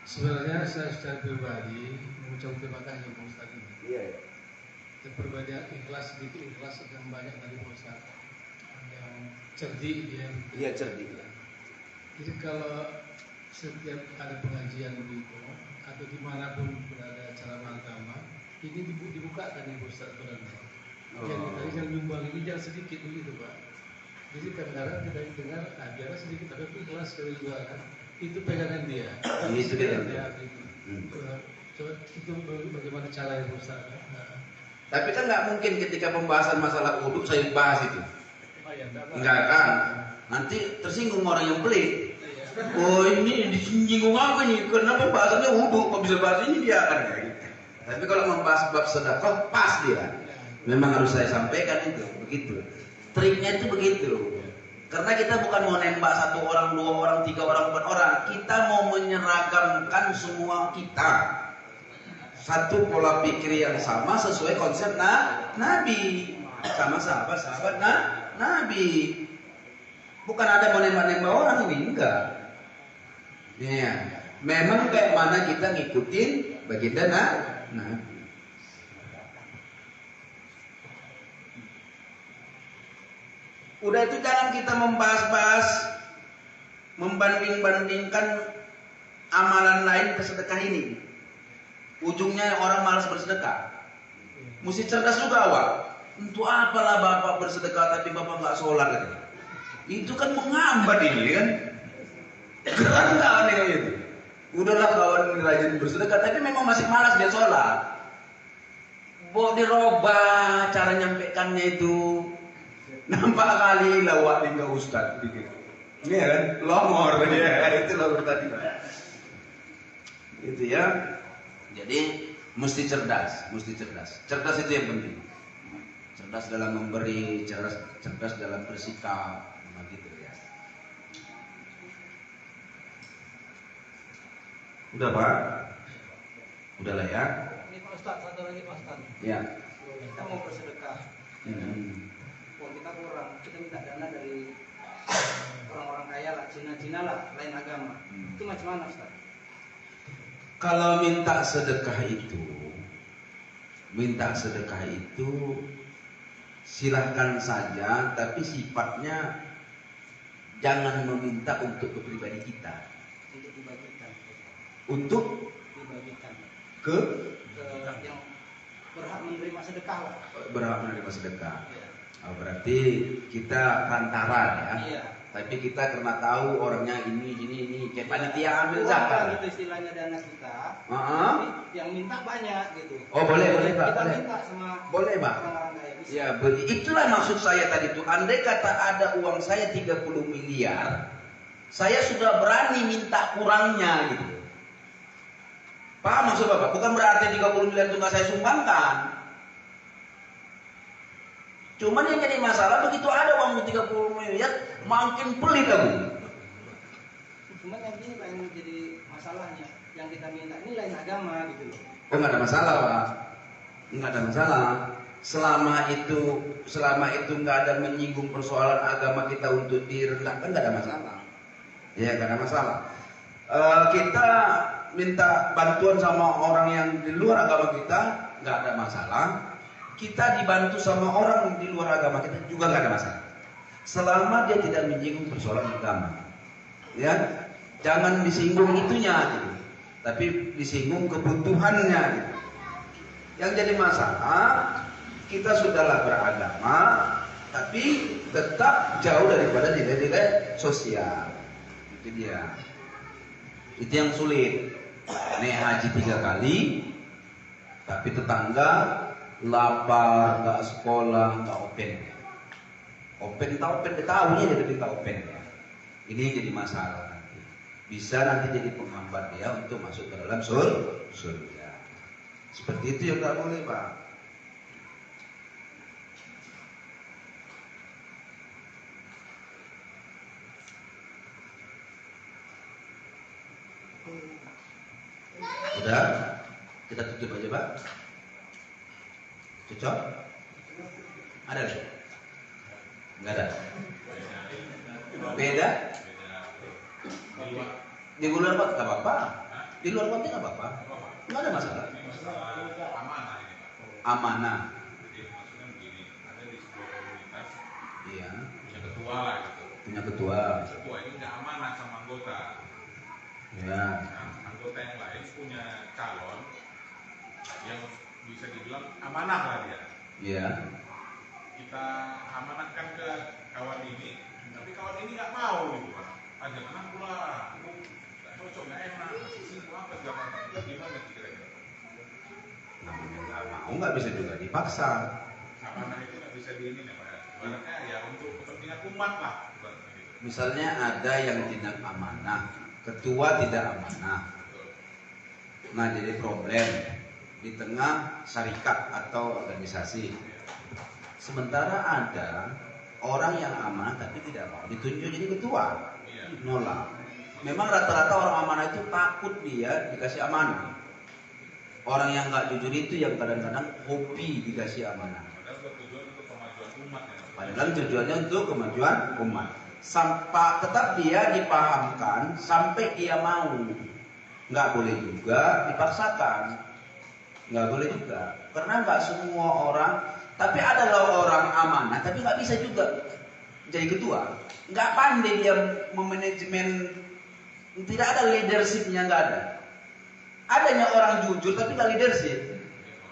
Sebenarnya saya secara pribadi mengucap terima kasih Pak Ustaz ini. Iya. Perbedaan ikhlas, sedikit ikhlas dan banyak dari Pak Ustaz yang cerdik dia. Iya cerdik ya. Jadi kalau setiap ada pengajian begitu atau dimanapun berada acara agama, ini dibukakan ya Pak Ustaz sebenarnya. Yang tadi yang nyumbang ini jangan sedikit begitu Pak. Jadi kadang-kadang kita dengar, biarlah sedikit tapi ikhlas dari luar kan. Itu pegangan dia. Itu dia. Coba itu bagaimana cara yang Ustaz? Tapi kan nggak mungkin ketika pembahasan masalah wudhu saya bahas itu. Enggak kan? Nanti tersinggung orang yang pelit. Oh ini disinggung apa nih? Kenapa pembahasannya wudhu? Kok bisa bahas ini dia kan? Tapi kalau membahas bab sedekah pas dia. Memang harus saya sampaikan itu begitu. Triknya itu begitu. Karena kita bukan mau nembak 1 orang, 2 orang, 3 orang, 4 orang. Kita mau menyeragamkan semua kita. Satu pola pikir yang sama sesuai konsep Nabi. Sama sahabat Nabi. Bukan ada mau nembak-nembak orang ini, enggak. Ya. Memang kayak mana kita ngikutin baginda Nabi. Udah itu jangan kita membahas-bahas, membanding-bandingkan amalan lain ke sedekah ini. Ujungnya orang malas bersedekah. Mesti cerdas juga awak. Untuk apalah bapak bersedekah tapi bapak nggak sholat gitu. Itu kan menghambat ini kan. Keren nggak aneh itu? Udahlah kawan rajin bersedekah tapi memang masih malas dia sholat. Bawa dirubah cara nyampaikannya itu. Nampak kali lawak tinggal ustad dikit. Iya kan? Longor ya, itu longor tadi. Itu ya. Jadi mesti cerdas, mesti cerdas. Cerdas itu yang penting. Cerdas dalam memberi, cerdas dalam bersikap, begitu ya. Udah Pak? Udah lah ya. Ini Pak Ustadz, satu lagi Pak Ustadz. Ya. Kita mau bersedekah. Kalau kita kurang, kita minta dana dari orang-orang kaya lah, Cina-Cina lah, lain agama. Itu macam mana Ustadz? Kalau minta sedekah itu silahkan saja, tapi sifatnya jangan meminta untuk kepribadi kita. Untuk dibagikan. Untuk Dibagikan. ke Yang berhak menerima sedekah lah. berhak menerima sedekah. Iya. Oh, berarti kita pantaran ya. Iya. Tapi kita karena tahu orangnya ini kayak panitia ambil Kurang zakat. gitu istilahnya dana kita. Heeh. Tapi yang minta banyak gitu. Oh boleh Pak. Kita Boleh. minta sama Boleh Pak. orang-orang kaya. Bisa. Ya, itulah maksud saya tadi itu. Andai kata ada uang saya 30 miliar, saya sudah berani minta kurangnya gitu. Paham maksud Bapak? Bukan berarti 30 miliar itu nggak saya sumbangkan. Cuman yang jadi masalah begitu ada uang 30 miliar, makin pelit aku. Cuma yang ini Pak yang jadi masalahnya. Yang kita minta ini lain agama gitu loh. Oh nggak ada masalah Pak. Nggak ada masalah. Selama itu nggak ada menyinggung persoalan agama kita untuk direndahkan, nggak ada masalah. Ya nggak ada masalah. Kita minta bantuan sama orang yang di luar agama kita, nggak ada masalah. Kita dibantu sama orang di luar agama kita juga nggak ada masalah. Selama dia tidak menyinggung persoalan agama, ya jangan disinggung itunya, gitu. Tapi disinggung kebutuhannya. Gitu. Yang jadi masalah kita sudahlah beragama, tapi tetap jauh daripada nilai-nilai sosial. Itu dia. Itu yang sulit. Naik haji 3 kali, tapi tetangga lapar, nggak sekolah, nggak open. Open tahunya jadi open ya. Ini jadi masalah nanti. Bisa nanti jadi penghambat dia untuk masuk ke dalam surga. Seperti itu yang nggak boleh Pak. Udah, kita tutup aja Pak. Cocok? Ada lagi? Enggak ada. Beda? Di luar kota nggak apa-apa. Di luar kota nggak apa-apa. Nggak ada masalah. Amanah. Jadi maksudnya begini, ada di sebuah komunitas Iya. punya ketua lah gitu. Punya ketua. Ketua ini nggak amanah sama anggota. Ya. Nah, anggota yang lain punya calon yang bisa dibilang amanah lah dia. Iya. Kita amanahkan ke kawan ini, tapi kawan ini nggak mau gitu Pak. Ada mana pula, aku nggak cocok, nggak enak, sini apa segala macam. Itu gimana kira-kira? Namanya nggak mau nggak bisa juga dipaksa. Amanah itu nggak bisa diinin ya Pak. Ibaratnya ya untuk kepentingan umat lah. Ibaratnya gitu. Misalnya ada yang tidak amanah, ketua tidak amanah. Betul. Nah jadi problem di tengah syarikat atau organisasi. Sementara ada orang yang amanah tapi tidak mau ditunjuk jadi ketua, nolak. Memang rata-rata orang amanah itu takut dia dikasih amanah. Orang yang nggak jujur itu yang kadang-kadang hobi dikasih amanah. Padahal bertujuan untuk kemajuan umat ya. Padahal tujuannya untuk kemajuan umat. Sampai tetap dia dipahamkan sampai dia mau. nggak boleh juga dipaksakan, nggak boleh juga, karena nggak semua orang. Tapi ada loh orang amanah, tapi nggak bisa juga jadi ketua, nggak pandai dia memanajemen, tidak ada leadershipnya, nggak ada. Adanya orang jujur tapi nggak leadership,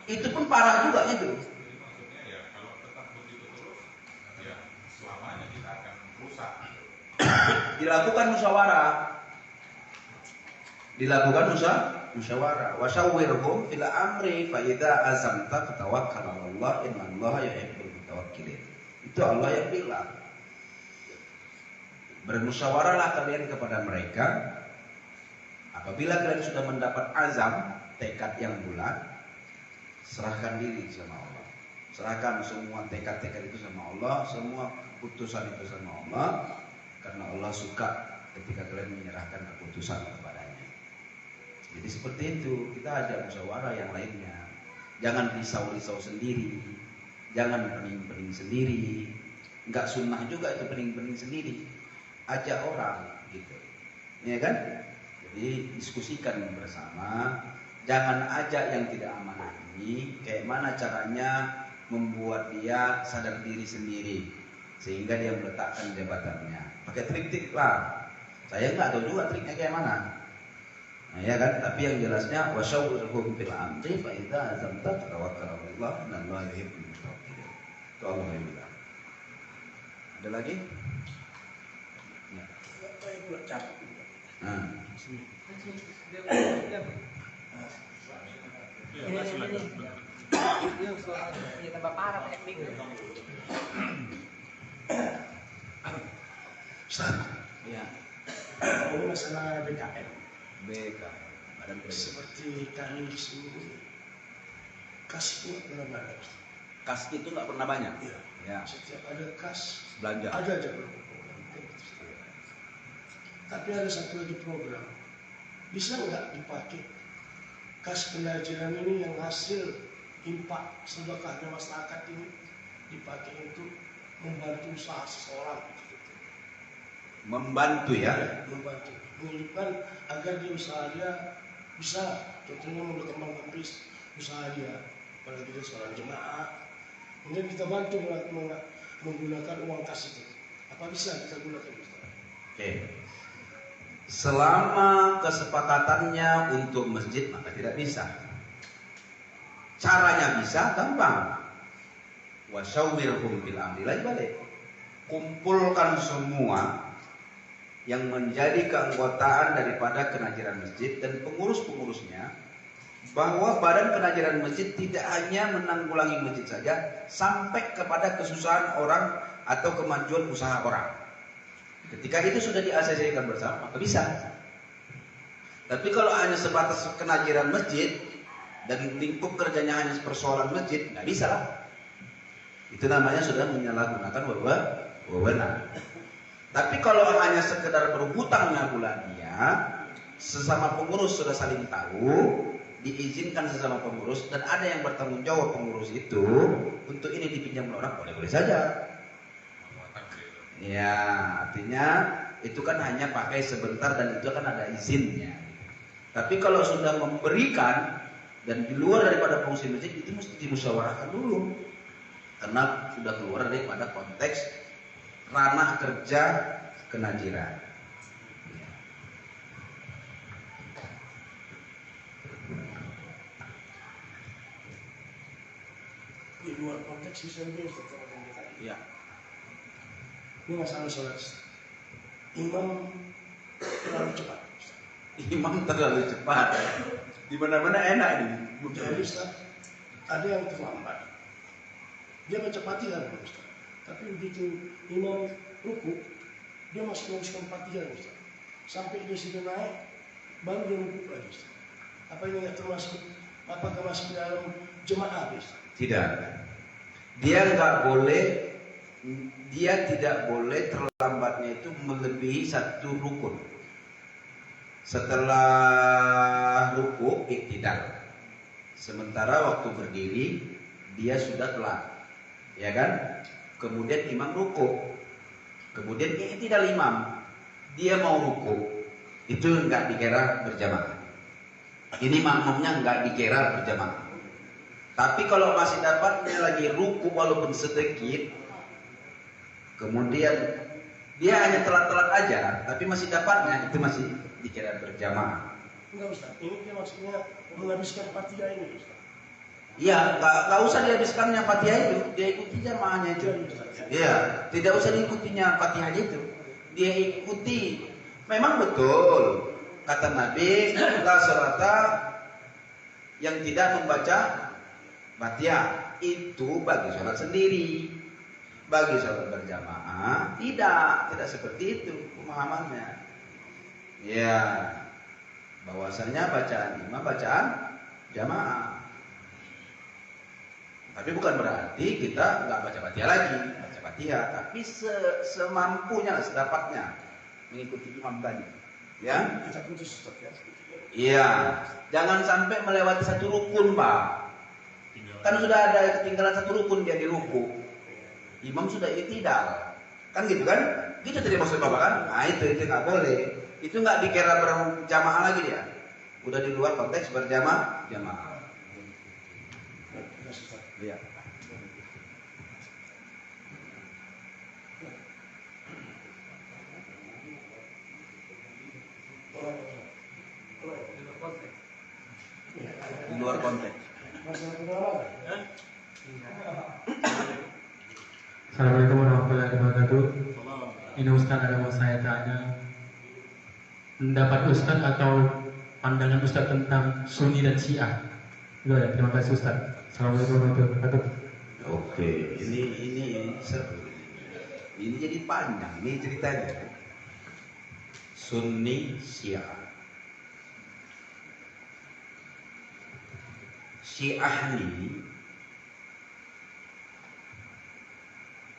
itu pun parah juga itu. Jadi maksudnya ya kalau tetap begitu terus, ya selamanya kita akan rusak. Dilakukan musyawarah, musyawarah. Wasyawwirhum fil amri fa idza azamta fatawakkal 'ala Allah innallaha yuhibbul mutawakkilin. Itu Allah yang bilang. Bermusyawarahlah kalian kepada mereka apabila kalian sudah mendapat azam, tekad yang bulat, serahkan diri sama Allah. Serahkan semua tekad-tekad itu sama Allah, semua keputusan itu sama Allah, karena Allah suka ketika kalian menyerahkan keputusan kepadanya. Jadi seperti itu, kita ajak musyawarah yang lainnya. Jangan risau-risau sendiri, jangan pening-pening sendiri. Enggak sunnah juga itu pening-pening sendiri. Ajak orang gitu. Ya kan? Jadi diskusikan bersama. Jangan ajak yang tidak amanah ini. Kayak mana caranya membuat dia sadar diri sendiri sehingga dia meletakkan jabatannya. Pakai trik-trik lah. Saya nggak tahu juga triknya kayak mana. Nah, ya kan? Tapi yang jelasnya wasyawwirhum fil amri fa idza azamta fatawakkal 'ala Allah innallaha yuhibbul mutawakkilin. Itu Allah yang bilang. Ada lagi? Ya. Nah. Ya tambah parah pakai mic. Ustaz, Ya. ini masalah BKM. Badan Kerja. Seperti kami di sini, kas itu nggak pernah banyak. Kas itu nggak pernah banyak. Iya. Ya. Setiap ada kas, Belanja. ada aja program. Tapi ada satu lagi program, bisa nggak dipakai kas pelajaran ini yang hasil impak sedekahnya masyarakat ini dipakai untuk membantu usaha seseorang. Membantu ya. Membantu, menunjukkan agar dia usaha dia bisa, contohnya mau berkembang bis usaha dia, apalagi dia seorang jemaah, kemudian kita bantu menggunakan uang kas itu. Apa bisa kita gunakan itu? Oke. Selama kesepakatannya untuk masjid maka tidak bisa. Caranya bisa, gampang. Wasyawwirhum fil amri, lagi balik. Kumpulkan semua yang menjadi keanggotaan daripada kenajiran masjid dan pengurus-pengurusnya, bahwa badan kenajiran masjid tidak hanya menanggulangi masjid saja, sampai kepada kesusahan orang atau kemajuan usaha orang. Ketika itu sudah diasosiasikan bersama, maka bisa. Tapi kalau hanya sebatas kenajiran masjid dan lingkup kerjanya hanya persoalan masjid, nggak bisa lah. Itu namanya sudah menyalahgunakan wewenang. Tapi kalau hanya sekedar berhutang bulannya, sesama pengurus sudah saling tahu, diizinkan sesama pengurus dan ada yang bertanggung jawab pengurus itu untuk ini dipinjam oleh orang, boleh-boleh saja. Ya, artinya itu kan hanya pakai sebentar dan itu kan ada izinnya. Tapi kalau sudah memberikan dan di luar daripada fungsi masjid, itu mesti dimusyawarahkan dulu. Karena sudah keluar daripada konteks ranah kerja kenajiran. Di luar konteks bisa lebih terkait dengan tadi. Ya. Ini masalah sholat. Imam terlalu cepat. Imam terlalu cepat. Di mana-mana enak ini. Jadi Ustaz, ada yang terlambat. Dia kecepatan Ustaz. Tapi begitu imam ruku, dia masih teruskan Fatihah Ustaz. Sampai dia sudah naik, baru dia ruku lagi Ustaz. Apa ini nggak termasuk? Apakah masuk dalam jemaah Ustaz? Tidak. Dia tidak boleh terlambatnya itu melebihi satu rukun. Setelah ruku iktidal. Sementara waktu berdiri dia sudah telat. Ya kan? Kemudian imam ruku. Kemudian iktidal imam. Dia mau ruku. Itu enggak dikira berjamaah. Ini makmumnya nggak dikira berjamaah. Tapi kalau masih dapatnya lagi ruku walaupun sedikit, kemudian dia hanya telat-telat aja, tapi masih dapatnya, itu masih dikira berjamaah. Enggak Ustaz, ini dia maksudnya menghabiskan Fatihah ini Ustaz. Iya, nggak usah dihabiskannya Fatihah itu, dia ikuti jamaahnya itu. Iya, tidak usah diikutinya Fatihah itu, dia ikuti. Memang betul kata Nabi, la sholata yang tidak membaca Fatihah itu bagi sholat sendiri, bagi sholat berjamaah tidak seperti itu pemahamannya. Ya, bahwasanya bacaan imam bacaan jamaah. Tapi bukan berarti kita nggak baca Fatihah lagi, baca Fatihah, tapi semampunya, sedapatnya mengikuti imam tadi. Ya, iya, jangan sampai melewati satu rukun, Pak. Kan sudah ada ketinggalan satu rukun, dia di ruku, imam sudah iktidal, kan gitu kan? Gitu tadi maksud Bapak kan? Nah itu nggak boleh, itu nggak dikira berjamaah lagi dia, udah di luar konteks berjamaah. Iya. Di luar konteks. Assalamualaikum warahmatullahi wabarakatuh. Ini Ustaz, ada mau saya tanya, pendapat Ustaz atau pandangan Ustaz tentang Sunni dan Syiah. Itu ya, terima kasih Ustaz. Assalamualaikum warahmatullahi wabarakatuh. Oke, ini seru. Ini jadi panjang ini ceritanya. Sunni Syiah. Syiah ini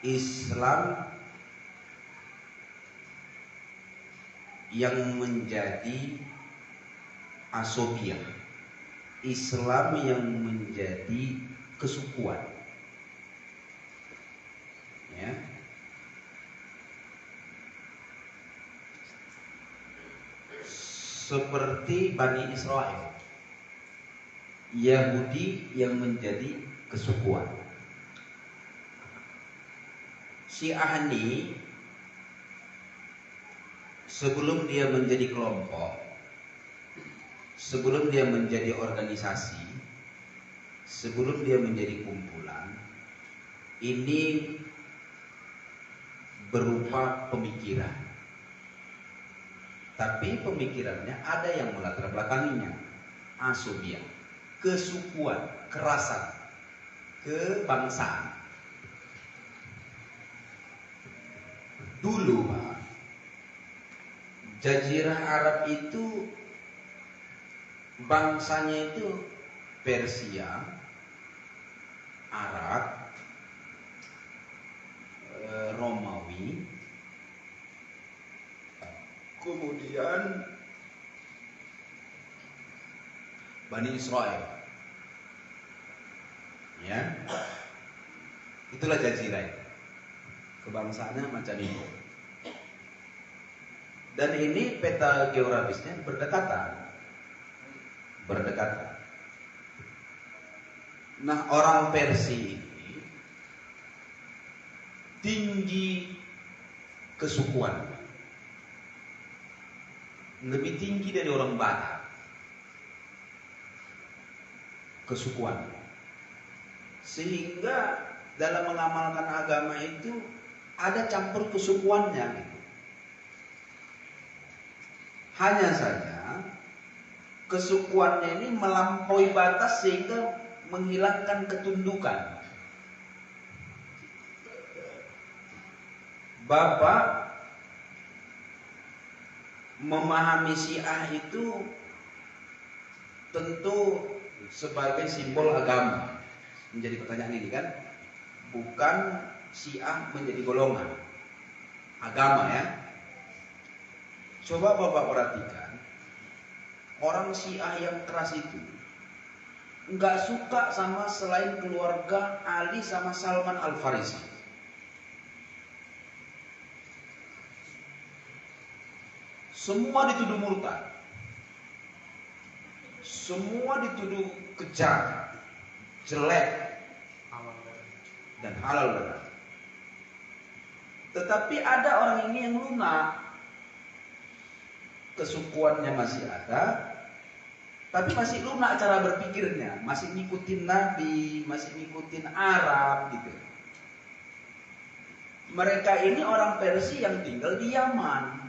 Islam yang menjadi asobiah, Islam yang menjadi kesukuan, ya. Seperti Bani Israel, Yahudi yang menjadi kesukuan. Syiah ini sebelum dia menjadi kelompok, sebelum dia menjadi organisasi, sebelum dia menjadi kumpulan, ini berupa pemikiran. Tapi pemikirannya ada yang melatar belakanginya, asobiah, kesukuan, kerasan, kebangsaan. Dulu Pak, Jazirah Arab itu bangsanya itu Persia, Arab, Romawi, kemudian Bani Israel. Ya, itulah Jazirah. Kebangsaannya macam itu. Dan ini peta geografisnya berdekatan. Nah, orang Persia ini tinggi kesukuan, lebih tinggi dari orang Batak kesukuan, sehingga dalam mengamalkan agama itu ada campur kesukuannya gitu. Hanya saja kesukuannya ini melampaui batas sehingga menghilangkan ketundukan. Bapak memahami Syiah itu tentu sebagai simbol agama. Menjadi pertanyaan ini kan, bukan Syiah menjadi golongan agama ya. Coba Bapak perhatikan, orang Syiah yang keras itu nggak suka sama selain keluarga Ali sama Salman Al Farisi. Semua dituduh murtad. semua dituduh kejam, jelek, dan halal darah. Tetapi ada orang ini yang lunak, kesukuannya masih ada, tapi masih lunak cara berpikirnya, masih ngikutin Nabi, masih ngikutin Arab gitu. Mereka ini orang Persia yang tinggal di Yaman.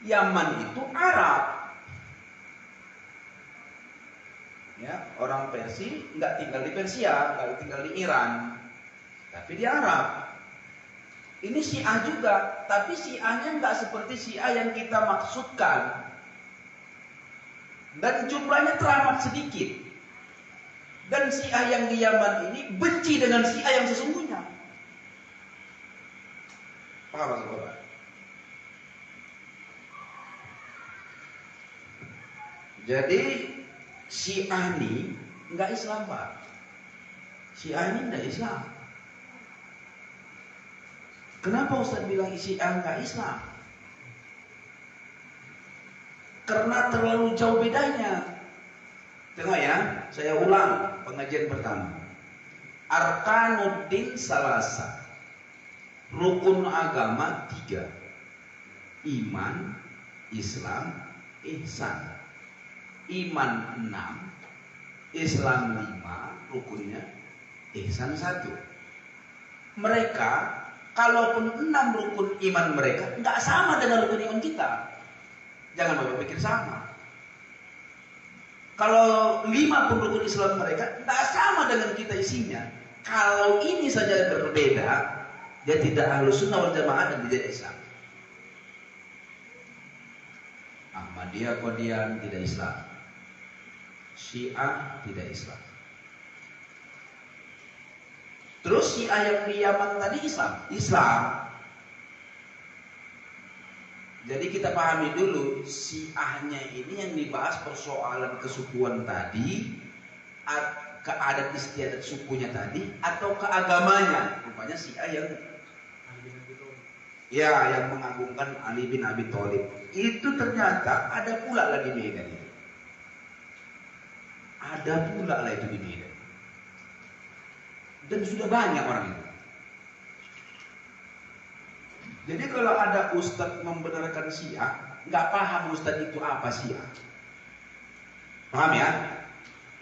Yaman itu Arab. Ya, orang Persia nggak tinggal di Persia, nggak tinggal di Iran, tapi di Arab. Ini Syiah juga, tapi Syiahnya nggak seperti Syiah yang kita maksudkan. Dan jumlahnya teramat sedikit. Dan Syiah yang di Yaman ini benci dengan Syiah yang sesungguhnya. Paham maksud Bapak? Jadi Syiah ini nggak Islam, Pak. Syiah ini nggak Islam. Kenapa Ustaz bilang Syiah nggak Islam? Karena terlalu jauh bedanya. Tengok ya, saya ulang pengajian pertama. Arkanuddin salasa. Rukun agama 3. Iman, Islam, ihsan. Iman 6, Islam 5, rukunnya, ihsan 1. Mereka, kalaupun 6 rukun iman mereka, nggak sama dengan rukun iman kita. Jangan Bapak pikir sama. Kalau 5 pun rukun Islam mereka, nggak sama dengan kita isinya. Kalau ini saja berbeda, dia tidak Ahlus Sunnah wal Jamaah dan tidak Islam. Ahmadiyah Qadian tidak Islam. Syiah tidak Islam. Terus Syiah yang di Yaman tadi Islam. Jadi kita pahami dulu, Syiahnya ini yang dibahas persoalan kesukuan tadi, keadat istiadat sukunya tadi, atau keagamanya. Rupanya Syiah yang mengagungkan Ali bin Abi Thalib. Itu ternyata ada pula lah di Medan itu. Ada pula lah itu di Medan. Dan sudah banyak orang itu. Jadi kalau ada ustadz membenarkan Syiah, nggak paham ustadz itu apa Syiah. Paham ya?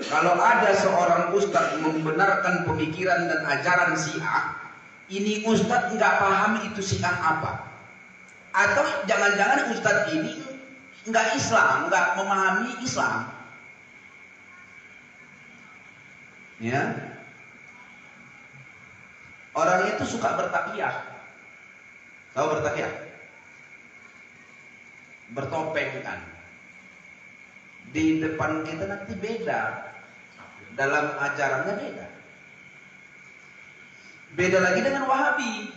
Kalau ada seorang ustadz membenarkan pemikiran dan ajaran Syiah, ini ustadz nggak paham itu Syiah apa. Atau jangan-jangan ustadz ini nggak Islam, nggak memahami Islam. Ya, orang itu suka bertakyah. Tahu bertakyah? Bertopeng kan. Di depan kita nanti beda. Dalam ajarannya beda. Beda lagi dengan Wahabi.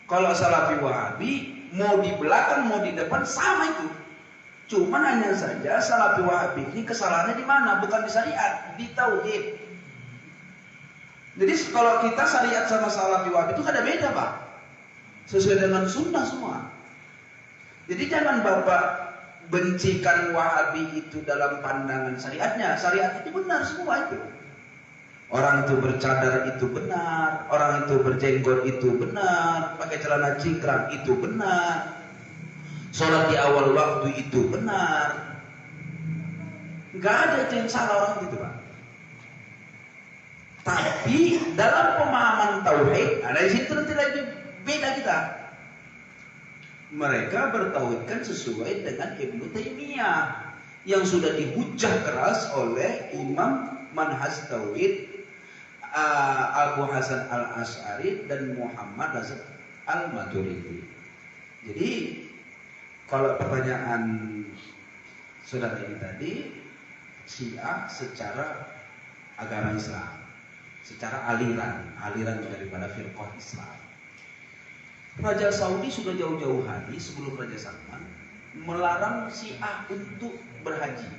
Kalau Salafi Wahabi, mau di belakang mau di depan sama itu. Cuman hanya saja Salafi Wahabi ini kesalahannya di mana? Bukan di syariat, di tauhid. Jadi kalau kita syariat sama Salafi Wahabi itu ada beda, Pak. Sesuai dengan sunnah semua. Jadi jangan Bapak bencikan Wahabi itu dalam pandangan syariatnya. Syariat itu benar semua itu. Orang itu bercadar itu benar, orang itu berjenggot itu benar, pakai celana cingkrang itu benar, sholat di awal waktu itu benar. Nggak ada yang salah orang gitu, Pak. Tapi dalam pemahaman tauhid, ada di situ nanti lagi beda kita. Mereka bertauhidkan sesuai dengan Ibnu Taimiyah yang sudah dihujah keras oleh Imam Manhaj Tauhid Abu Hasan Al-Asy'ari dan Muhammad Hasan Al-Maturidi. Jadi kalau pertanyaan saudara ini tadi, Syiah secara agama Islam, secara aliran daripada firqah Islam. Raja Saudi sudah jauh-jauh hari sebelum Raja Salman melarang Syiah untuk berhaji,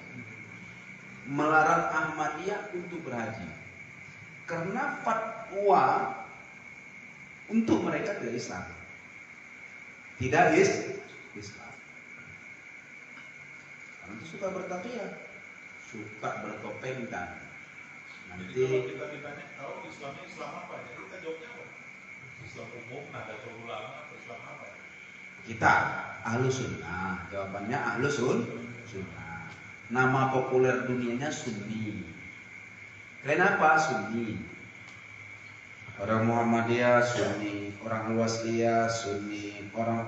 melarang Ahmadiyah untuk berhaji, karena fatwa untuk mereka tidak Islam, tidak Islam. suka bertaqiyah, suka bertopengkan. Jadi Nanti kalau kita ditanya, kau Islamnya Islam apa? Jadi kita jawabnya apa? Islam umum, Nahdlatul Ulama, atau Islam apa? kita Ahlus Sunnah, jawabannya Ahlus Sunnah. Nama populer dunianya Sunni. Kenapa Sunni? Orang Muhammadiyah Sunni, orang Al-Wasliyah Sunni, orang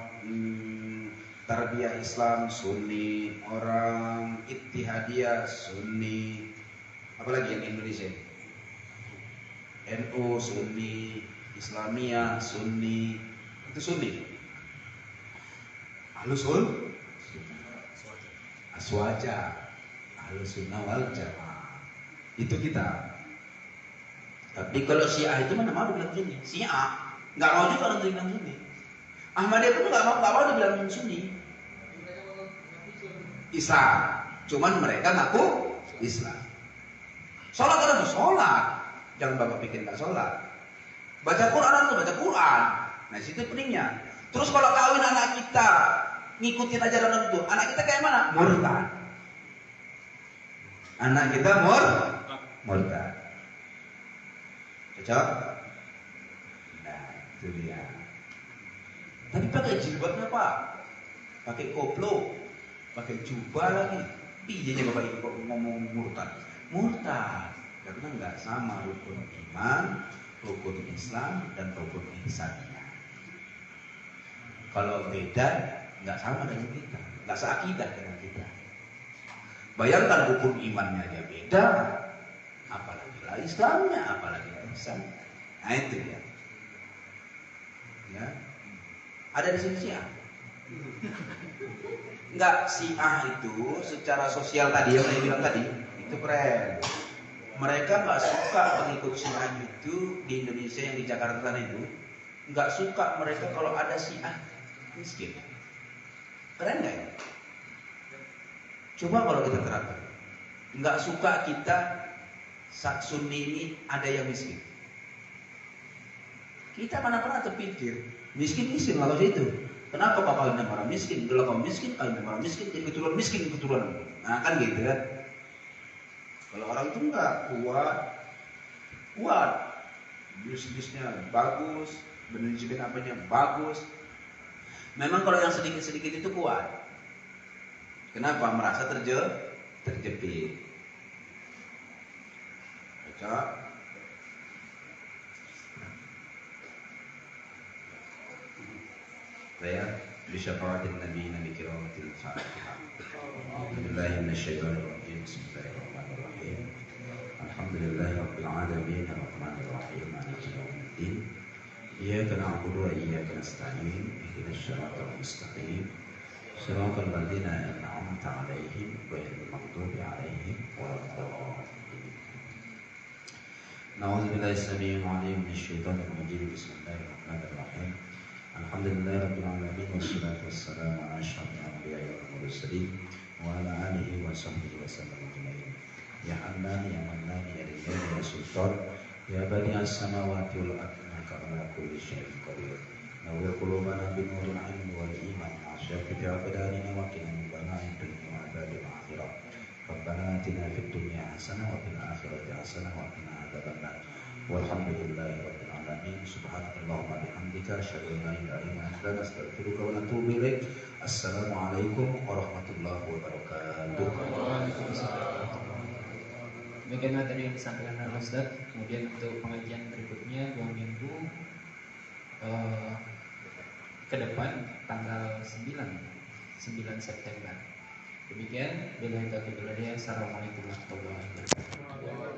Tarbiyah Islam Sunni, orang Ittihadiyah Sunni, apalagi yang Indonesia, NU Sunni, Islamiyah Sunni, itu Sunni. Ahlus Aswaja, Ahlus Sunnah wal Jamaah, itu kita. Tapi kalau Syiah itu mana mau dibilang Sunni? Syiah nggak mau juga untuk dibilang Sunni. Ahmadiyah pun nggak mau dibilang Sunni. Islam, cuman mereka ngaku Islam. Sholat ada sholat, jangan bapak pikir nggak sholat. Baca Quran atau baca Quran, nah situ pentingnya. Terus kalau kawin anak kita ngikutin ajaran itu, anak kita kayak mana? Murtad. Anak kita murtad. Cocok? Nah, itu dia. Tapi pakai jilbabnya Pak, pakai koplo, pakai jubah lagi. Piye Bapak Ibu kok ngomong murtad? Murtad karena nggak sama rukun iman, rukun Islam dan rukun ihsannya. Kalau beda, nggak sama dengan kita, nggak seakidah dengan kita. Bayangkan rukun imannya aja beda, apalagi lah Islamnya, apalagi ihsan. Nah itu dia. Ya. Ada di sini Syiah. Enggak, Syiah itu secara sosial tadi yang saya bilang tadi itu keren. Mereka nggak suka pengikut Syiah itu di Indonesia yang di Jakarta sana itu nggak suka mereka kalau ada Syiah miskin. Keren nggak ya? Coba kalau kita terapkan, nggak suka kita Sunni ini ada yang miskin. Kita mana pernah terpikir miskin kalau itu. Kenapa kau kawin sama orang miskin? Kalau kau miskin, kawin sama orang miskin, jadi keturunan miskin keturunan. Nah kan gitu kan. Kalau orang itu enggak kuat, bisnisnya bagus, manajemen apanya bagus. Memang kalau yang sedikit-sedikit itu kuat. Kenapa? Merasa terjepit. Baca. بشفاعة النبيين بكرامة الفاتحة. أعوذ بالله من الشيطان الرجيم. بسم الله الرحمن الرحيم. الحمد لله رب العالمين الرحمن الرحيم مالك يوم الدين. إياك نعبد وإياك نستعين. اهدنا الصراط المستقيم صراط الذين أنعمت عليهم غير المغضوب عليهم ولا الضالين. نعوذ بالله السميع العليم من الشيطان الرجيم. بسم الله الرحمن الرحيم. الحمد لله رب العالمين والصلاة والسلام على أشرف الأنبياء والمرسلين وعلى آله وصحبه وسلم أجمعين. يا حنان يا منان يا رجال يا سلطان يا بديع السماوات والأرض إنك على كل شيء قدير. نور قلوبنا بنور العلم والإيمان مع شافة أبداننا وقنا من بلاء الدنيا وعذاب الآخرة. ربنا آتنا في الدنيا حسنة وفي الآخرة حسنة وقنا عذاب النار. والحمد لله رب العالمين. سبحانك اللهم وبحمدك أشهد أن لا إله إلا أنت نستغفرك ونتوب إليك. السلام عليكم ورحمة الله وبركاته. Demikian materi yang disampaikan oleh Ustaz. Kemudian untuk pengajian berikutnya 2 minggu ke depan tanggal 9 September. Demikian, bila itu kita. Assalamualaikum warahmatullahi wabarakatuh.